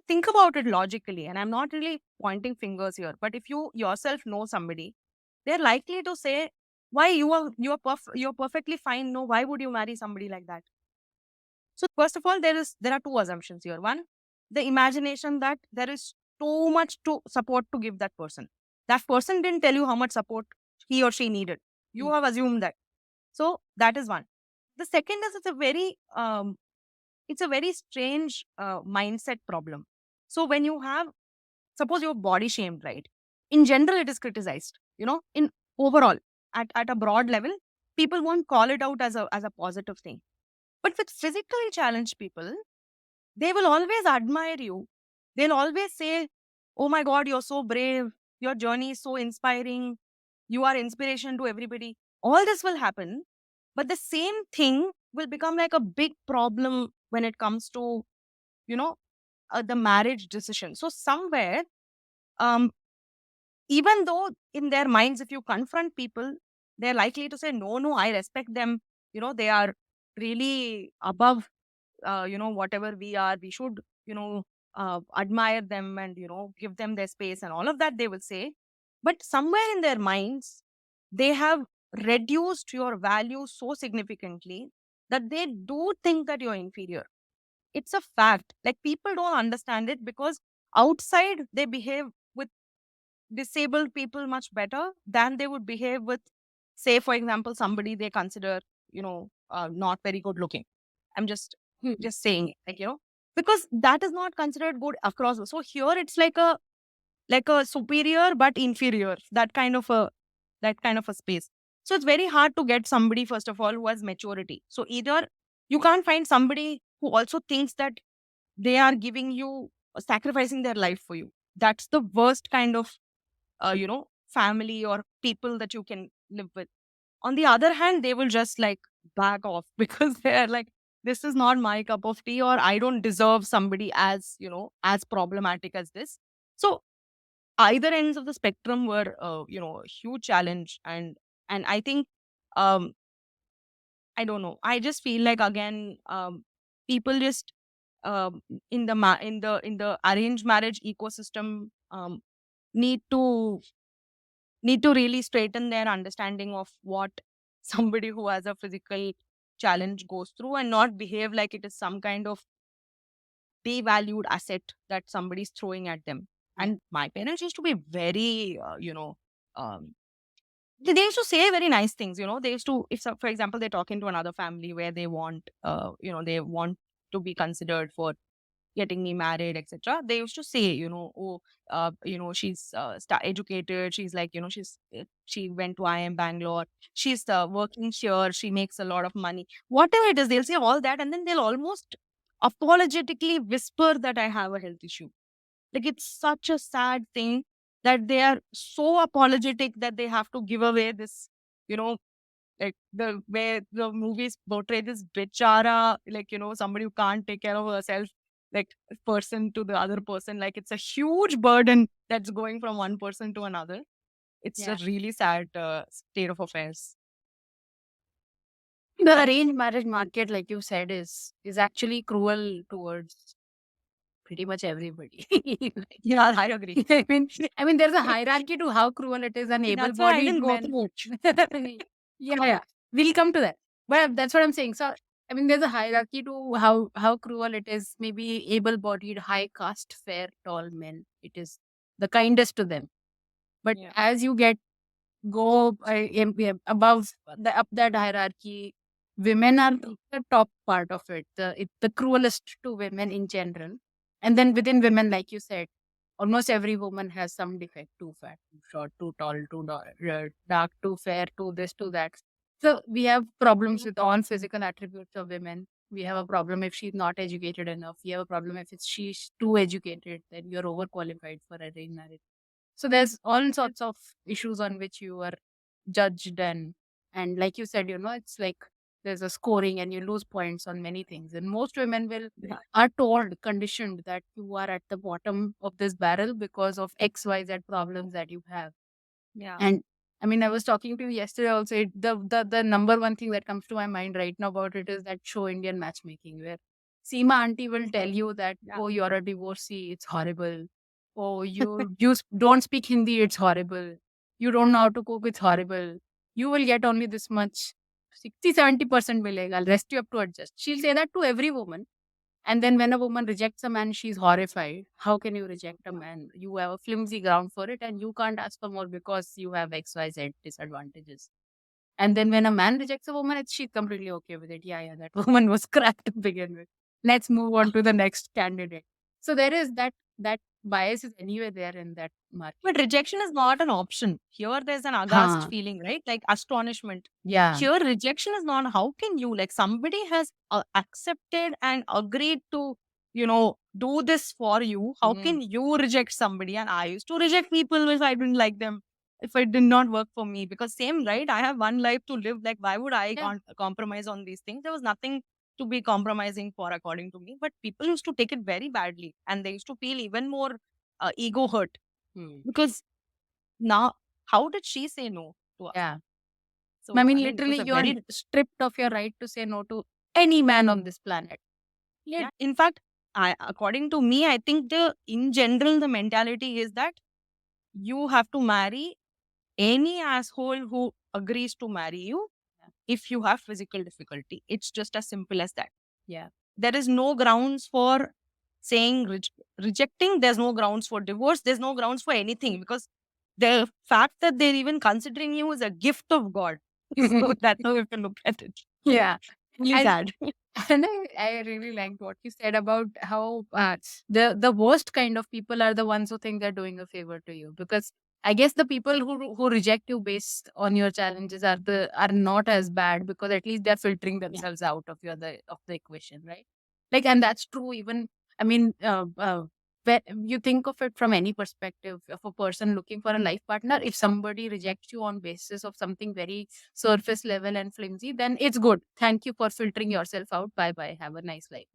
Speaker 2: Think about it logically, and I'm not really pointing fingers here, but if you yourself know somebody, they're likely to say, why you're perfectly fine, no, why would you marry somebody like that? So first of all, there are two assumptions here. One, the imagination that there is too much to support to give that person. That person didn't tell you how much support he or she needed. You have assumed that. So that is one. The second is, it's a very strange mindset problem. So when you have, suppose you're body shamed, right? In general, it is criticized. In overall, at a broad level, people won't call it out as a positive thing. But with physically challenged people, they will always admire you. They'll always say, "Oh my God, you're so brave. Your journey is so inspiring. You are inspiration to everybody." All this will happen, but the same thing will become like a big problem when it comes to, you know, the marriage decision. So somewhere, um, even though in their minds, if you confront people, they're likely to say, "No, no, I respect them. They are really above whatever we are, we should, admire them and, give them their space," and all of that they will say. But somewhere in their minds, they have reduced your value so significantly that they do think that you're inferior. It's a fact. Like, people don't understand it because outside they behave with disabled people much better than they would behave with, say, for example, somebody they consider, not very good looking. I'm just just saying it, like, because that is not considered good across. So here it's like a superior but inferior, that kind of a space. So it's very hard to get somebody, first of all, who has maturity. So either you can't find somebody who also thinks that they are giving you, sacrificing their life for you. That's the worst kind of family or people that you can live with. On the other hand, they will just like back off because they're like, this is not my cup of tea, or I don't deserve somebody as, as problematic as this. So either ends of the spectrum were, a huge challenge. And I think, um I don't know, I just feel like, again, people just, um in the in the arranged marriage ecosystem, need to really straighten their understanding of what somebody who has a physical challenge goes through, and not behave like it is some kind of devalued asset that somebody's throwing at them. And my parents used to be very, um, they used to say very nice things. They used to, if for example they talk into another family where they want, they want to be considered for getting me married, etc. They used to say, oh, she's educated. She's like, she went to IIM Bangalore. She's working here. She makes a lot of money. Whatever it is, they'll say all that, and then they'll almost apologetically whisper that I have a health issue. Like, it's such a sad thing that they are so apologetic that they have to give away this, you know, like the way the movies portray this bichara, like, somebody who can't take care of herself, like person to the other person. Like, it's a huge burden that's going from one person to another. It's a really sad state of affairs.
Speaker 1: The arranged marriage market, like you said, is actually cruel towards pretty much everybody. Like,
Speaker 2: Yeah, I agree.
Speaker 1: I mean, there's a hierarchy to how cruel it is, and
Speaker 2: That's why I
Speaker 1: able-bodied
Speaker 2: didn't go
Speaker 1: men.
Speaker 2: through it.
Speaker 1: Yeah, we'll come to that. But that's what I'm saying. So, I mean, there's a hierarchy to how cruel it is. Maybe able-bodied, high caste, fair, tall men. It is the kindest to them. But
Speaker 2: Yeah.
Speaker 1: as you go above up that hierarchy, women are the top part of it. The cruelest to women in general. And then within women, like you said, almost every woman has some defect: too fat, too short, too tall, too dark, too fair, too this, too that. So we have problems with all physical attributes of women. We have a problem if she's not educated enough. We have a problem if she's too educated, then you're overqualified for arranged marriage. So there's all sorts of issues on which you are judged, and like you said, it's like there's a scoring and you lose points on many things. And most women are told, conditioned, that you are at the bottom of this barrel because of XYZ problems that you have.
Speaker 2: Yeah.
Speaker 1: And I mean, I was talking to you yesterday also. The number one thing that comes to my mind right now about it is that show Indian Matchmaking, where Seema auntie will tell you that, oh, you're a divorcee, it's horrible. Oh, you don't speak Hindi, it's horrible. You don't know how to cook, it's horrible. You will get only this much, 60-70% milega. Rest you have to adjust. She'll say that to every woman. And then when a woman rejects a man, she's horrified. How can you reject a man? You have a flimsy ground for it, and you can't ask for more because you have XYZ disadvantages. And then when a man rejects a woman, she's completely okay with it. Yeah, that woman was cracked to begin with. Let's move on to the next candidate. So there is that bias is anyway there in that market.
Speaker 2: But rejection is not an option. Here there's an aghast feeling, right? Like astonishment.
Speaker 1: Yeah.
Speaker 2: Here rejection is not, how can you, like, somebody has accepted and agreed to, do this for you. How can you reject somebody? And I used to reject people if I didn't like them, if it did not work for me. Because same, right? I have one life to live. Like, why would I compromise on these things? There was nothing to be compromising for, according to me. But people used to take it very badly, and they used to feel even more ego hurt. Because now, how did she say no to us?
Speaker 1: Yeah.
Speaker 2: So,
Speaker 1: I mean,
Speaker 2: it
Speaker 1: literally,
Speaker 2: was a
Speaker 1: you're stripped of your right to say no to any man on this planet.
Speaker 2: Yeah. In fact, according to me, I think in general, the mentality is that you have to marry any asshole who agrees to marry you if you have physical difficulty. It's just as simple as that.
Speaker 1: Yeah.
Speaker 2: There is no grounds for saying rejecting. There's no grounds for divorce. There's no grounds for anything, because the fact that they're even considering you is a gift of God. So that's how you can look at it.
Speaker 1: Yeah.
Speaker 2: Really
Speaker 1: And
Speaker 2: sad.
Speaker 1: and I really liked what you said about how the worst kind of people are the ones who think they're doing a favor to you, because I guess the people who reject you based on your challenges are not as bad, because at least they're filtering
Speaker 2: Yeah.
Speaker 1: themselves out of the equation, right? Like, and that's true. Even, I mean, when you think of it from any perspective of a person looking for a life partner, if somebody rejects you on basis of something very surface level and flimsy, then it's good. Thank you for filtering yourself out. Bye bye. Have a nice life.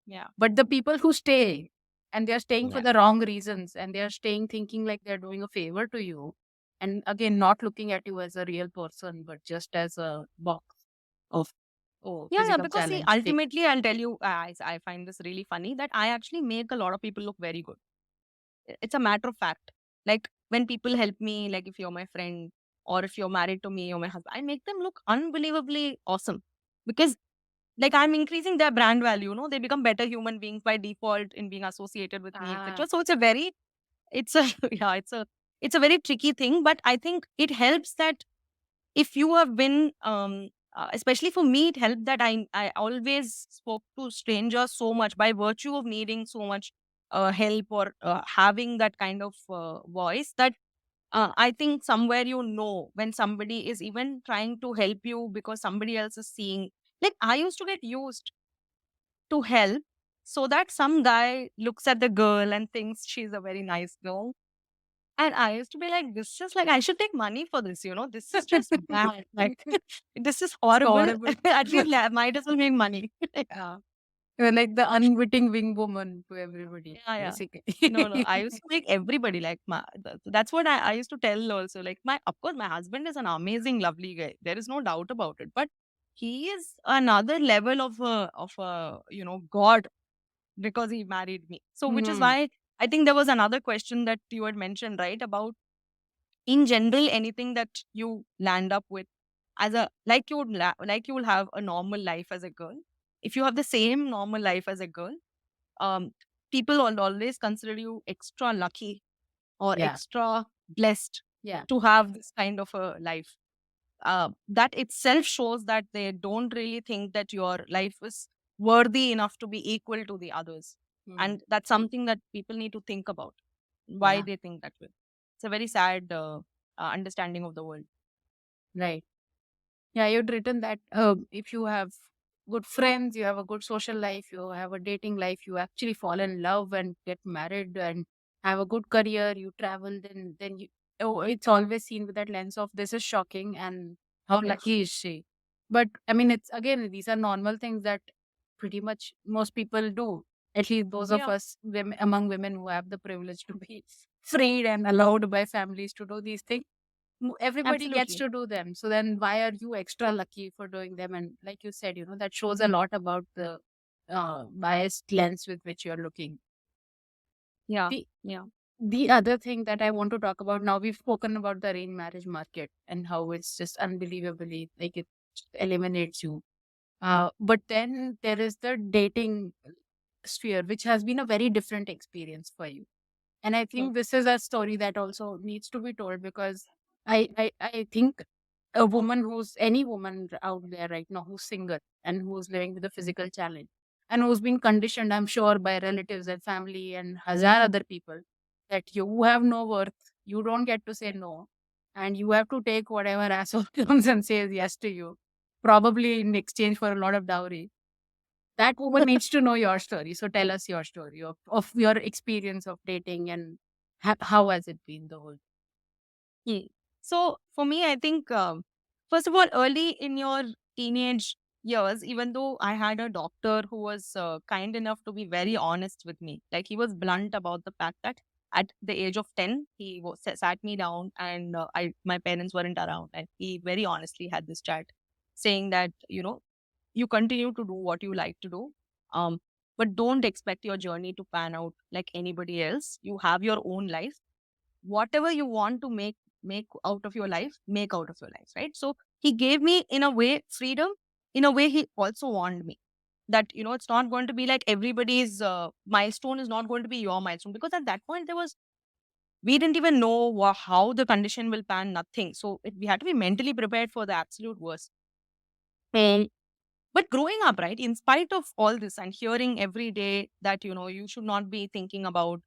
Speaker 2: Yeah.
Speaker 1: But the people who stay, and they're staying for
Speaker 2: Yeah.
Speaker 1: the wrong reasons, and they're staying thinking like they're doing a favor to you, and again, not looking at you as a real person, but just as a box of, oh,
Speaker 2: Yeah,
Speaker 1: physical
Speaker 2: because see,
Speaker 1: challenge. Take.
Speaker 2: ultimately, I'll tell you, I find this really funny that I actually make a lot of people look very good. It's a matter of fact. Like when people help me, like if you're my friend or if you're married to me or my husband, I make them look unbelievably awesome because like I'm increasing their brand value. They become better human beings by default in being associated with me,
Speaker 1: Ah,
Speaker 2: etc. So it's a, yeah, it's a very tricky thing, but I think it helps that if you have been especially for me it helped that I always spoke to strangers so much by virtue of needing so much help or having that kind of voice that I think somewhere when somebody is even trying to help you because somebody else is seeing, like I used to get used to help so that some guy looks at the girl and thinks she's a very nice girl, and I used to be like, this is like, I should take money for this. This is just bad. Like, this is
Speaker 1: it's
Speaker 2: horrible.
Speaker 1: horrible.
Speaker 2: At least might as well make money.
Speaker 1: Yeah. You're like the unwitting wing woman to everybody,
Speaker 2: Yeah, yeah.
Speaker 1: basically.
Speaker 2: No. I used to make everybody like that's what I used to tell also. Like, of course, my husband is an amazing, lovely guy. There is no doubt about it. But he is another level of God because he married me. So, which is
Speaker 1: Hmm.
Speaker 2: why I think there was another question that you had mentioned, right? About in general anything that you land up with as a like like you will have a normal life as a girl, if you have the same normal life as a girl, um people will always consider you extra lucky or
Speaker 1: Yeah.
Speaker 2: extra blessed
Speaker 1: Yeah.
Speaker 2: to have this kind of a life. That itself shows that they don't really think that your life is worthy enough to be equal to the others,
Speaker 1: Hmm.
Speaker 2: and that's something that people need to think about why
Speaker 1: Yeah.
Speaker 2: they think that way. It's a very sad understanding of the world.
Speaker 1: Right. Yeah, you'd written that if you have good friends, you have a good social life, you have a dating life, you actually fall in love and get married and have a good career, you travel, then you, oh, it's always seen with that lens of this is shocking and how lucky is she. But I mean, it's again, these are normal things that pretty much most people do. At least those of
Speaker 2: Yeah,
Speaker 1: us among women who have the privilege to be freed and allowed by families to do these things, everybody gets
Speaker 2: absolutely.
Speaker 1: to do them. So then why are you extra lucky for doing them? And like you said, that shows a lot about the biased lens with which you're looking.
Speaker 2: Yeah,
Speaker 1: The
Speaker 2: yeah,
Speaker 1: the other thing that I want to talk about now, we've spoken about the arranged marriage market and how it's just unbelievably like it eliminates you. But then there is the dating sphere, which has been a very different experience for you. And I
Speaker 2: hmm,
Speaker 1: think this is a story that also needs to be told, because I think a woman who's any woman out there right now who's single and who's living with a physical challenge and who's been conditioned, I'm sure, by relatives and family and hazar other people, that you have no worth, you don't get to say no, and you have to take whatever asshole comes and says yes to you, probably in exchange for a lot of dowry. That woman needs to know your story. So tell us your story of your experience of dating, and how has it been the whole.
Speaker 2: hmm. So for me, I think first of all, early in your teenage years, even though I had a doctor who was kind enough to be very honest with me, like he was blunt about the fact that at the age of 10, he sat me down and my parents weren't around, and he very honestly had this chat saying that you continue to do what you like to do. Um, but don't expect your journey to pan out like anybody else. You have your own life. Whatever you want to make out of your life, make out of your life, right? So he gave me in a way freedom. In a way, he also warned me that it's not going to be like everybody's milestone is not going to be your milestone, because at that point we didn't even know how the condition will pan, nothing. So we had to be mentally prepared for the absolute worst. But growing up, right, in spite of all this and hearing every day that, you should not be thinking about,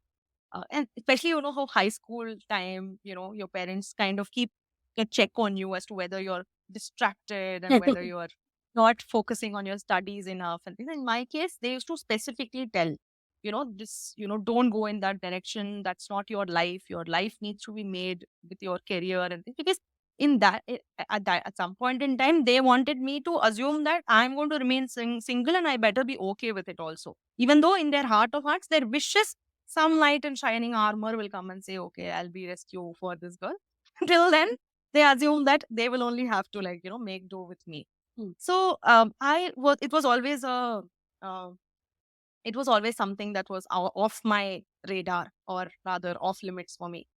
Speaker 2: and especially, how high school time, your parents kind of keep a check on you as to whether you're distracted and whether you're not focusing on your studies enough. And in my case, they used to specifically tell, this, don't go in that direction. That's not your life. Your life needs to be made with your career. And things. Because in at some point in time, they wanted me to assume that I'm going to remain single and I better be okay with it also. Even though in their heart of hearts, their wishes, some knight in shining armor will come and say, okay, I'll be rescue for this girl. Till then, they assume that they will only have to, like, make do with me. So it was always uh, it was always something that was off my radar, or rather off limits for me.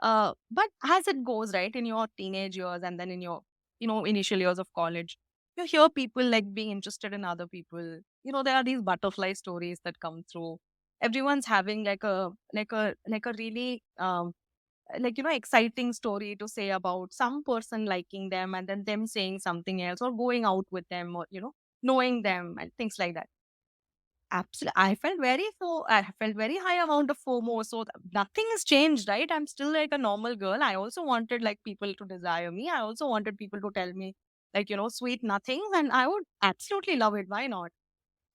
Speaker 2: But as it goes, right, in your teenage years and then in your, initial years of college, you hear people like being interested in other people. There are these butterfly stories that come through. Everyone's having like a really exciting story to say about some person liking them and then them saying something else, or going out with them, or knowing them and things like that. Absolutely. I felt very high amount of FOMO. So nothing has changed, right? I'm still like a normal girl. I also wanted like people to desire me. I also wanted people to tell me like, sweet nothings, and I would absolutely love it. Why not?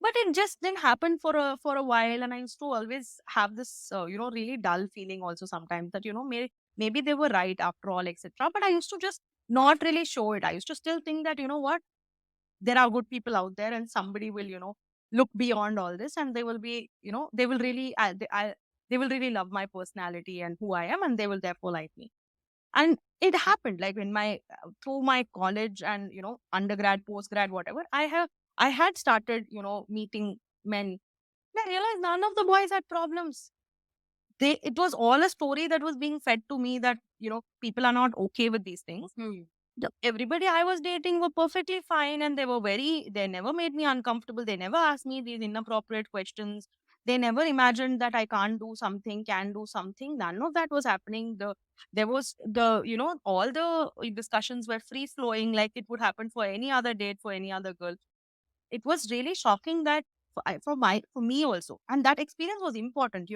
Speaker 2: But it just didn't happen for a while, and I used to always have this really dull feeling also sometimes that maybe they were right after all, etc. But I used to just not really show it. I used to still think that what, there are good people out there, and somebody will look beyond all this, and they will be they will really they will really love my personality and who I am, and they will therefore like me. And it happened like in my through my college and undergrad, postgrad, whatever. I had started meeting men. I realized none of the boys had problems. It was all a story that was being fed to me that people are not okay with these things. Everybody I was dating were perfectly fine, and they never made me uncomfortable. They never asked me these inappropriate questions. They never imagined that I can't do something, can do something. None of that was happening. There was all the discussions were free flowing, like it would happen for any other date, for any other girl. It was really shocking that for me also, and that experience was important,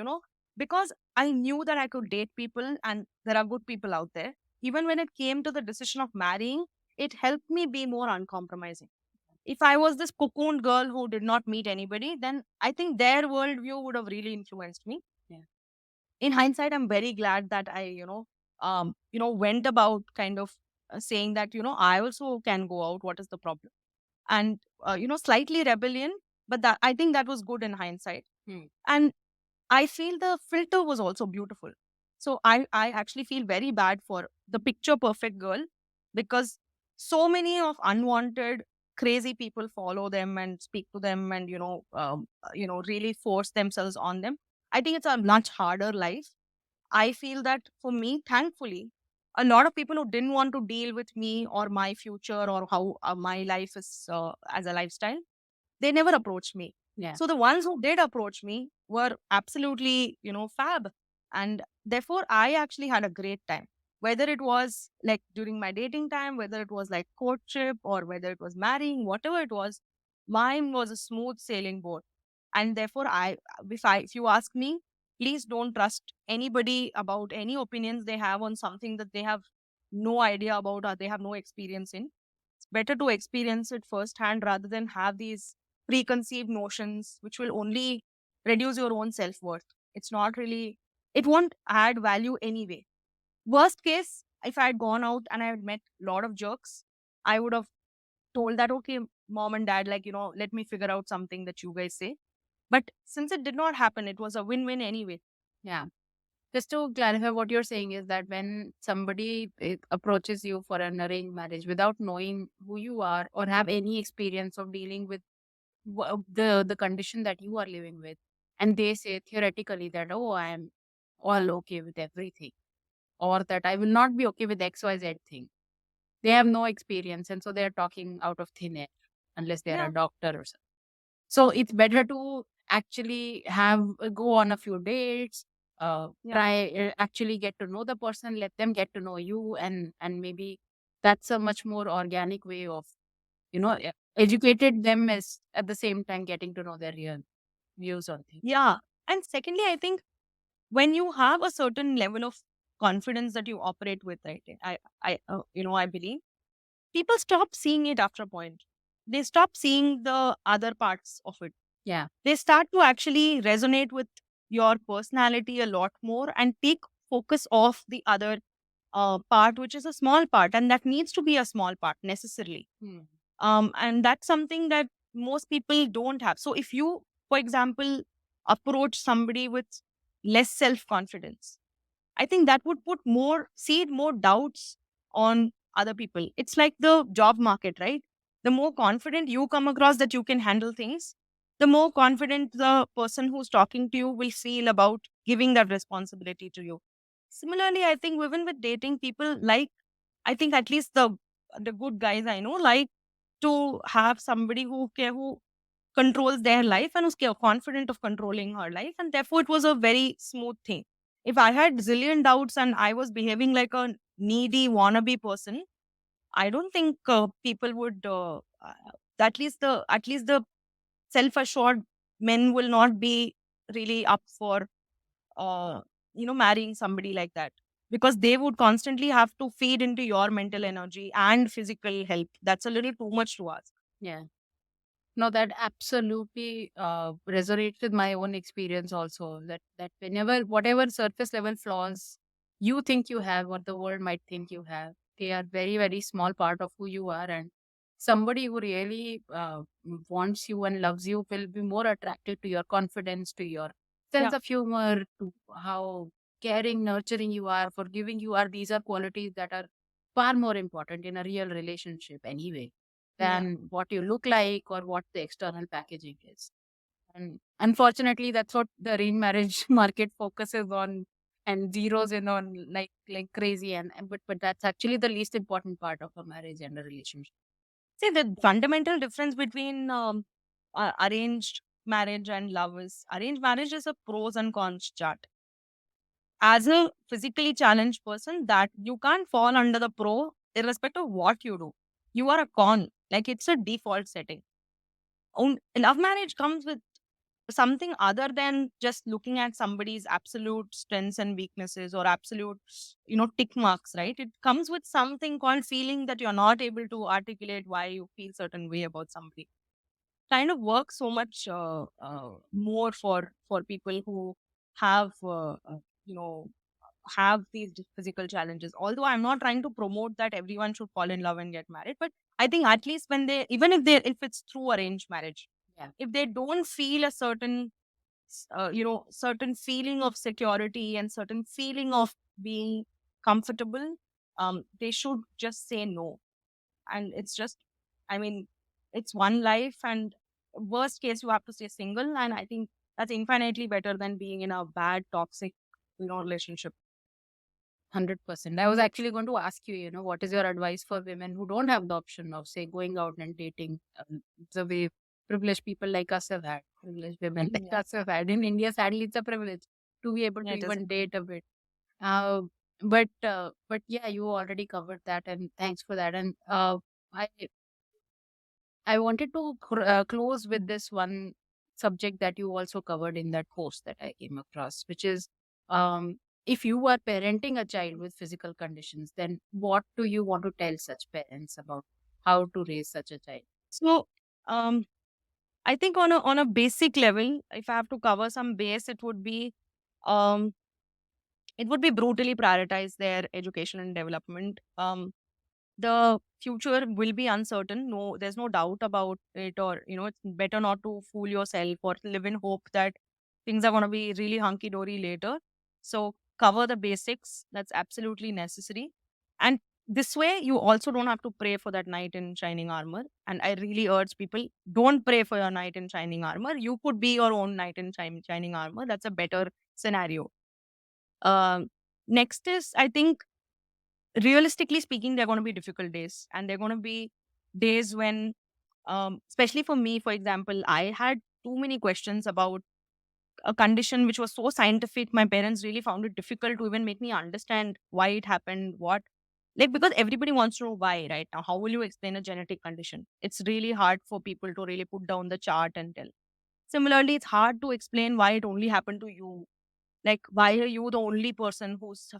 Speaker 2: because I knew that I could date people and there are good people out there. Even when it came to the decision of marrying, it helped me be more uncompromising. If I was this cocooned girl who did not meet anybody, then I think their worldview would have really influenced me. In hindsight, I'm very glad that I went about kind of saying that I also can go out. What is the problem? And slightly rebellion, but that, I think that was good in hindsight. And I feel the filter was also beautiful. So I actually feel very bad for the picture perfect girl, because so many of unwanted crazy people follow them and speak to them and really force themselves on them. I think it's a much harder life. I feel that for me, thankfully, a lot of people who didn't want to deal with me or my future or how my life is as a lifestyle, they never approached me. So the ones who did approach me were absolutely, fab. And therefore, I actually had a great time. Whether it was like during my dating time, whether it was like courtship, or whether it was marrying, whatever it was, mine was a smooth sailing boat. And therefore, if you ask me, please don't trust anybody about any opinions they have on something that they have no idea about or they have no experience in. It's better to experience it firsthand rather than have these preconceived notions which will only reduce your own self-worth. It's not really, it won't add value anyway. Worst case, if I had gone out and I had met a lot of jerks, I would have told that, okay, mom and dad, like, let me figure out something that you guys say. But since it did not happen, it was a win-win anyway.
Speaker 1: Yeah. Just to clarify, what you're saying is that when somebody approaches you for an arranged marriage without knowing who you are or have any experience of dealing with the condition that you are living with, and they say theoretically that, oh, I am all okay with everything, or that I will not be okay with XYZ thing. They have no experience, and so they are talking out of thin air unless they are
Speaker 2: Yeah.
Speaker 1: a doctor or something. So it's better to actually have go on a few dates,
Speaker 2: Yeah.
Speaker 1: try actually get to know the person, let them get to know you, and maybe that's a much more organic way of educated them as at the same time getting to know their real views on things.
Speaker 2: Yeah. And secondly, I think when you have a certain level of confidence that you operate with, right? I believe people stop seeing it after a point. They stop seeing the other parts of it.
Speaker 1: Yeah.
Speaker 2: They start to actually resonate with your personality a lot more and take focus off the other part, which is a small part, and that needs to be a small part necessarily.
Speaker 1: Hmm.
Speaker 2: And that's something that most people don't have. So if you, for example, approach somebody with less self confidence, I think that would put more seed more doubts on other people. It's like the job market, right? The more confident you come across that you can handle things, the more confident the person who's talking to you will feel about giving that responsibility to you. Similarly, I think even with dating, people like, I think at least the good guys I know like to have somebody who controls their life and who's confident of controlling her life, and therefore it was a very smooth thing. If I had zillion doubts and I was behaving like a needy wannabe person, I don't think people would at least the self assured men will not be really up for marrying somebody like that, because they would constantly have to feed into your mental energy and physical health. That's a little too much to ask.
Speaker 1: Yeah. No, that absolutely resonates with my own experience also. That whenever whatever surface level flaws you think you have, or the world might think you have, they are very very small part of who you are, and somebody who really wants you and loves you will be more attracted to your confidence, to your
Speaker 2: Yeah,
Speaker 1: sense of humor, to how caring, nurturing you are, forgiving you are. These are qualities that are far more important in a real relationship anyway
Speaker 2: yeah,
Speaker 1: than what you look like or what the external packaging is. And unfortunately, that's what the arranged marriage market focuses on and zeroes in on like crazy. But that's actually the least important part of a marriage and a relationship.
Speaker 2: see the fundamental difference between arranged marriage and love is arranged marriage is a pros and cons chart. As a physically challenged person, that you can't fall under the pro irrespective of what you do. You are a con, like it's a default setting. Love marriage comes with something other than just looking at somebody's absolute strengths and weaknesses or absolute tick marks, right? It comes with something called feeling that you're not able to articulate why you feel certain way about somebody. Kind of works so much more for people who have you know have these physical challenges. Although I'm not trying to promote that everyone should fall in love and get married, but I think at least when they, even if it's through arranged marriage,
Speaker 1: Yeah.
Speaker 2: if they don't feel a certain certain feeling of security and certain feeling of being comfortable, they should just say no. And it's just, I mean, it's one life, and worst case you have to stay single, and I think that's infinitely better than being in a bad toxic relationship.
Speaker 1: 100%. I was actually going to ask you, what is your advice for women who don't have the option of, say, going out and dating the way privileged people like us have had, privileged women like
Speaker 2: Yeah,
Speaker 1: us have had. In India, sadly, it's a privilege to be able
Speaker 2: yeah,
Speaker 1: to
Speaker 2: it is.
Speaker 1: even date a bit. Uh, but yeah, you already covered that, and thanks for that. And I I wanted to close with this one subject that you also covered in that post that I came across, which is if you are parenting a child with physical conditions, then what do you want to tell such parents about how to raise such a child?
Speaker 2: So, um, I think on a basic level, if I have to cover some base, um, it would be brutally prioritize their education and development. The future will be uncertain. No, there's no doubt about it. Or it's better not to fool yourself or live in hope that things are going to be really hunky dory later. So cover the basics. That's absolutely necessary. And this way, you also don't have to pray for that knight in shining armor. And I really urge people, don't pray for your knight in shining armor. You could be your own knight in shining armor. That's a better scenario. Um, Next is, I think, realistically speaking, they're going to be difficult days, and they're going to be days when, especially for me, for example, I had too many questions about a condition which was so scientific. My parents really found it difficult to even make me understand why it happened, what. Like, because everybody wants to know why, right? Now, how will you explain a genetic condition? It's really hard for people to really put down the chart and tell. Similarly, it's hard to explain why it only happened to you. Like, why are you the only person who's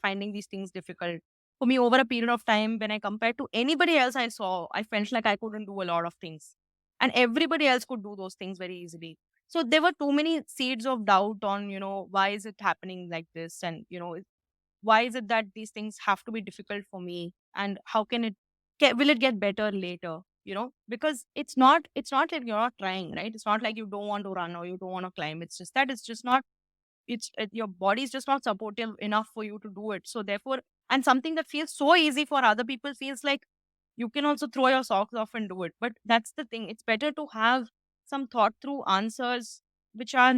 Speaker 2: finding these things difficult? For me, over a period of time, when I compared to anybody else I saw, I felt like I couldn't do a lot of things. And everybody else could do those things very easily. So there were too many seeds of doubt on, why is it happening like this? And, why is it that these things have to be difficult for me? And how can will it get better later? Because it's not like you're not trying, right? It's not like you don't want to run or you don't want to climb. It's just that it's just not your body is just not supportive enough for you to do it. So therefore, and something that feels so easy for other people feels like you can also throw your socks off and do it. But that's the thing, it's better to have some thought through answers which are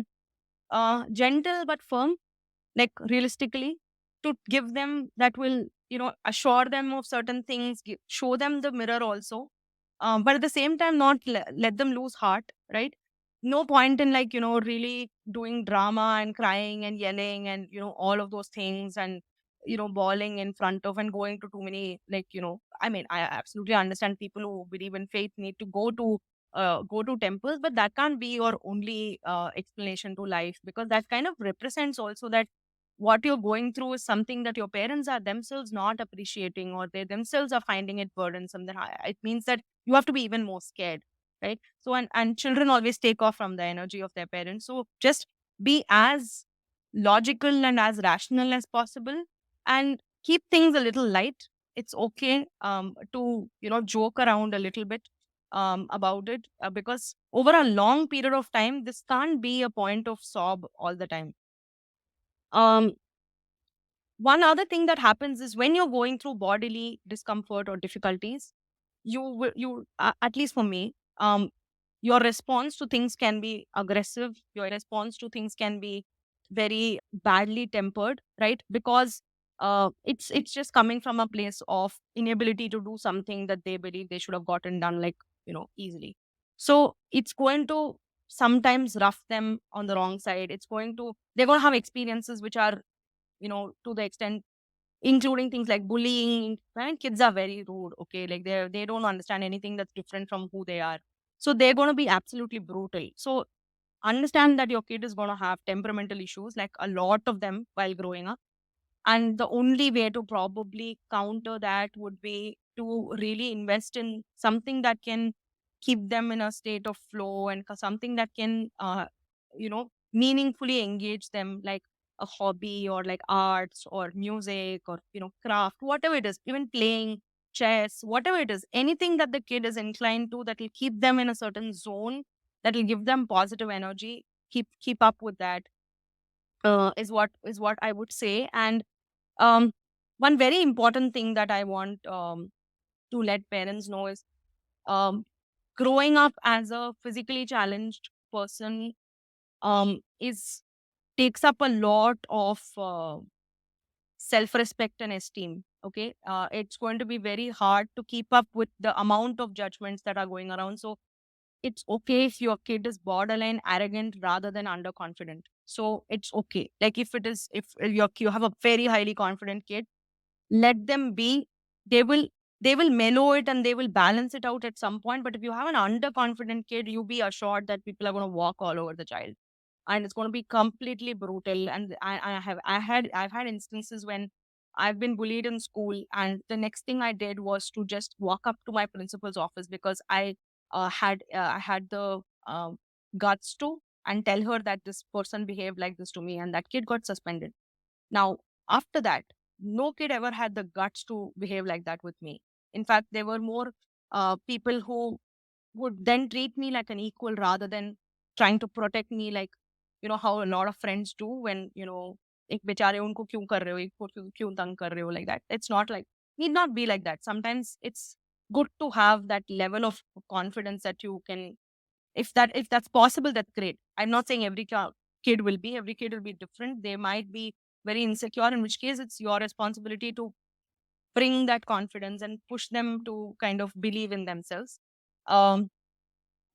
Speaker 2: gentle but firm, like realistically, to give them that will assure them of certain things, show them the mirror also, but at the same time not let them lose heart, right? No point in, like, really doing drama and crying and yelling and all of those things, and bawling in front of and going to too many, like, I mean, I absolutely understand people who believe in faith need to go to temples, but that can't be your only explanation to life, because that kind of represents also that what you're going through is something that your parents are themselves not appreciating, or they themselves are finding it burdensome. Then it means that you have to be even more scared, right? So, and children always take off from the energy of their parents. So just be as logical and as rational as possible, and keep things a little light. It's okay to joke around a little bit about it, because over a long period of time this can't be a point of sob all the time. um One other thing that happens is when you're going through bodily discomfort or difficulties, at least for me, your response to things can be aggressive. Your response to things can be very badly tempered, right? Because it's just coming from a place of inability to do something that they believe they should have gotten done, like, easily. So it's going to sometimes rough them on the wrong side. They're going to have experiences which are, to the extent, including things like bullying, right? Kids are very rude, okay? Like, they don't understand anything that's different from who they are. So they're going to be absolutely brutal. So understand that your kid is going to have temperamental issues, like a lot of them while growing up. And the only way to probably counter that would be to really invest in something that can keep them in a state of flow, and something that can, meaningfully engage them, like a hobby, or like arts or music, or, craft, whatever it is, even playing chess, whatever it is, anything that the kid is inclined to that will keep them in a certain zone, that will give them positive energy. Keep up with that, is what I would say. And um, one very important thing that I want to let parents know is, um, growing up as a physically challenged person is takes up a lot of self-respect and esteem. Okay, it's going to be very hard to keep up with the amount of judgments that are going around. So it's okay if your kid is borderline arrogant rather than underconfident. So it's okay. Like, if you have a very highly confident kid, let them be. They will they will mellow it and they will balance it out at some point. But if you have an underconfident kid, you be assured that people are going to walk all over the child, and it's going to be completely brutal. And I've had instances when I've been bullied in school, and the next thing I did was to just walk up to my principal's office, because I had the guts to, and tell her that this person behaved like this to me, and that kid got suspended. Now, after that, no kid ever had the guts to behave like that with me. In fact, there were more people who would then treat me like an equal rather than trying to protect me, like, how a lot of friends do when, एक बेचारे उनको क्यों कर रहे हो, एक को क्यों तंग कर रहे हो, like that. It's not like, need not be like that. Sometimes it's good to have that level of confidence that you can, if that's possible, that's great. I'm not saying every kid will be different. They might be very insecure, in which case it's your responsibility to bring that confidence and push them to kind of believe in themselves. um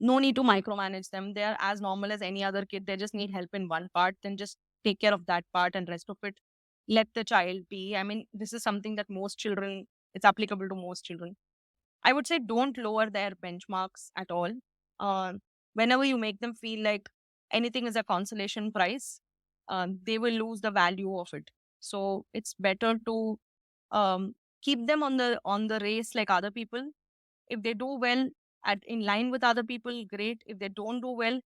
Speaker 2: no need to micromanage them. They're as normal as any other kid. They just need help in one part, then just take care of that part, and rest of it, let the child be. I mean, this is something that most children, it's applicable to most children. I would say don't lower their benchmarks at all. Uh, Whenever you make them feel like anything is a consolation prize, they will lose the value of it. So it's better to keep them on the race like other people. If they do well at in line with other people, great. If they don't do well,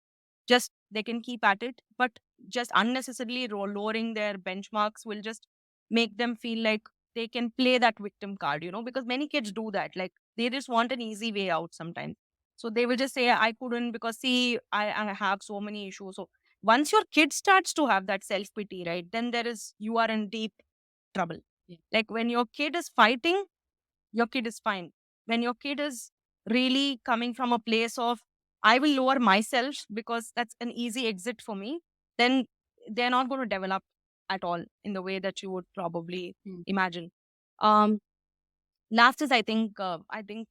Speaker 2: just they can keep at it. But just unnecessarily lowering their benchmarks will just make them feel like they can play that victim card, because many kids do that. Like they just want an easy way out sometimes. So they will just say, I couldn't because see, I have so many issues. So once your kid starts to have that self pity, right, then you are in deep trouble.
Speaker 1: Yeah.
Speaker 2: Like when your kid is fighting, your kid is fine. When your kid is really coming from a place of, I will lower myself because that's an easy exit for me, then they're not going to develop at all in the way that you would probably
Speaker 1: Mm.
Speaker 2: imagine. Um, Last is I think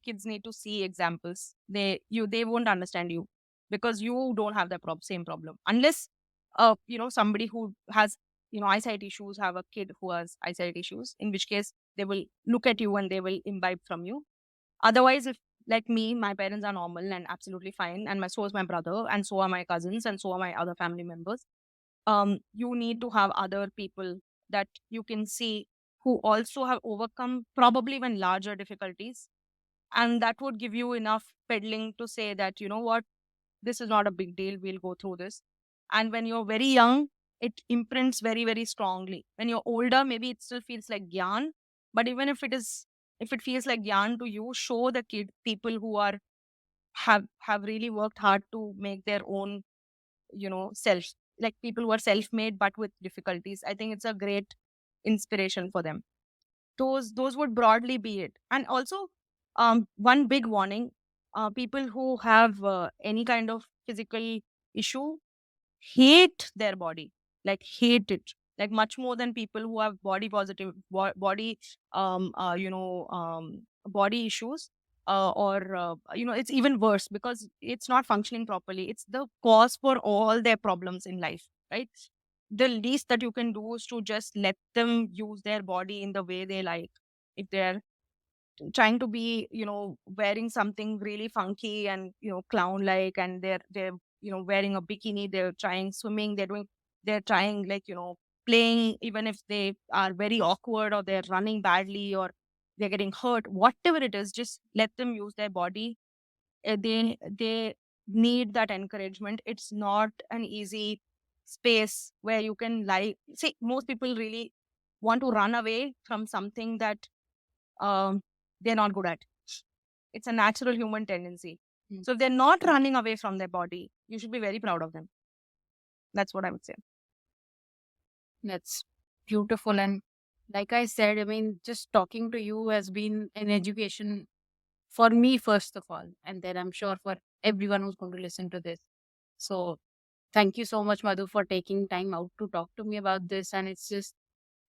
Speaker 2: kids need to see examples. They won't understand you because you don't have the same problem unless somebody who has eyesight issues have a kid who has eyesight issues, in which case they will look at you and they will imbibe from you. Otherwise, if like me, my parents are normal and absolutely fine, and so is my brother, and so are my cousins, and so are my other family members. You need to have other people that you can see who also have overcome probably even larger difficulties, and that would give you enough peddling to say that, you know what, this is not a big deal, we'll go through this. And when you're very young, it imprints very, very strongly. When you're older, maybe it still feels like gyan, but even if it feels like gyan to you, show the kid people who are have really worked hard to make their own, self, like people who are self-made but with difficulties. I think it's a great inspiration for them. Those would broadly be it. And also, one big warning: people who have any kind of physical issue hate their body, like hate it, like much more than people who have body positive body body issues. Or it's even worse because it's not functioning properly. It's the cause for all their problems in life, right? The least that you can do is to just let them use their body in the way they like. If they're trying to be, wearing something really funky and, clown like, and they're wearing a bikini, they're trying swimming, they're trying, like, playing, even if they are very awkward or they're running badly or they're getting hurt, whatever it is, just let them use their body. They need that encouragement. It's not an easy space where you can, like, see, most people really want to run away from something that um, they're not good at. It's a natural human tendency.
Speaker 1: Mm.
Speaker 2: So if they're not running away from their body, you should be very proud of them. That's what I would say.
Speaker 1: That's beautiful. And like I said, I mean, just talking to you has been an education for me, first of all, and then I'm sure for everyone who's going to listen to this. So thank you so much, Madhu, for taking time out to talk to me about this. And it's just,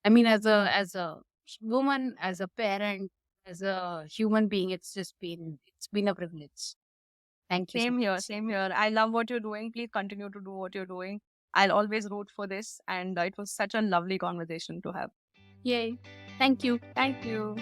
Speaker 1: I mean, as a woman, as a parent, as a human being, it's been a privilege. Thank you so
Speaker 2: Same here,
Speaker 1: much.
Speaker 2: same here. I love what you're doing. Please continue to do what you're doing. I'll always root for this. And it was such a lovely conversation to have.
Speaker 1: Yay. Thank you.
Speaker 2: Thank you.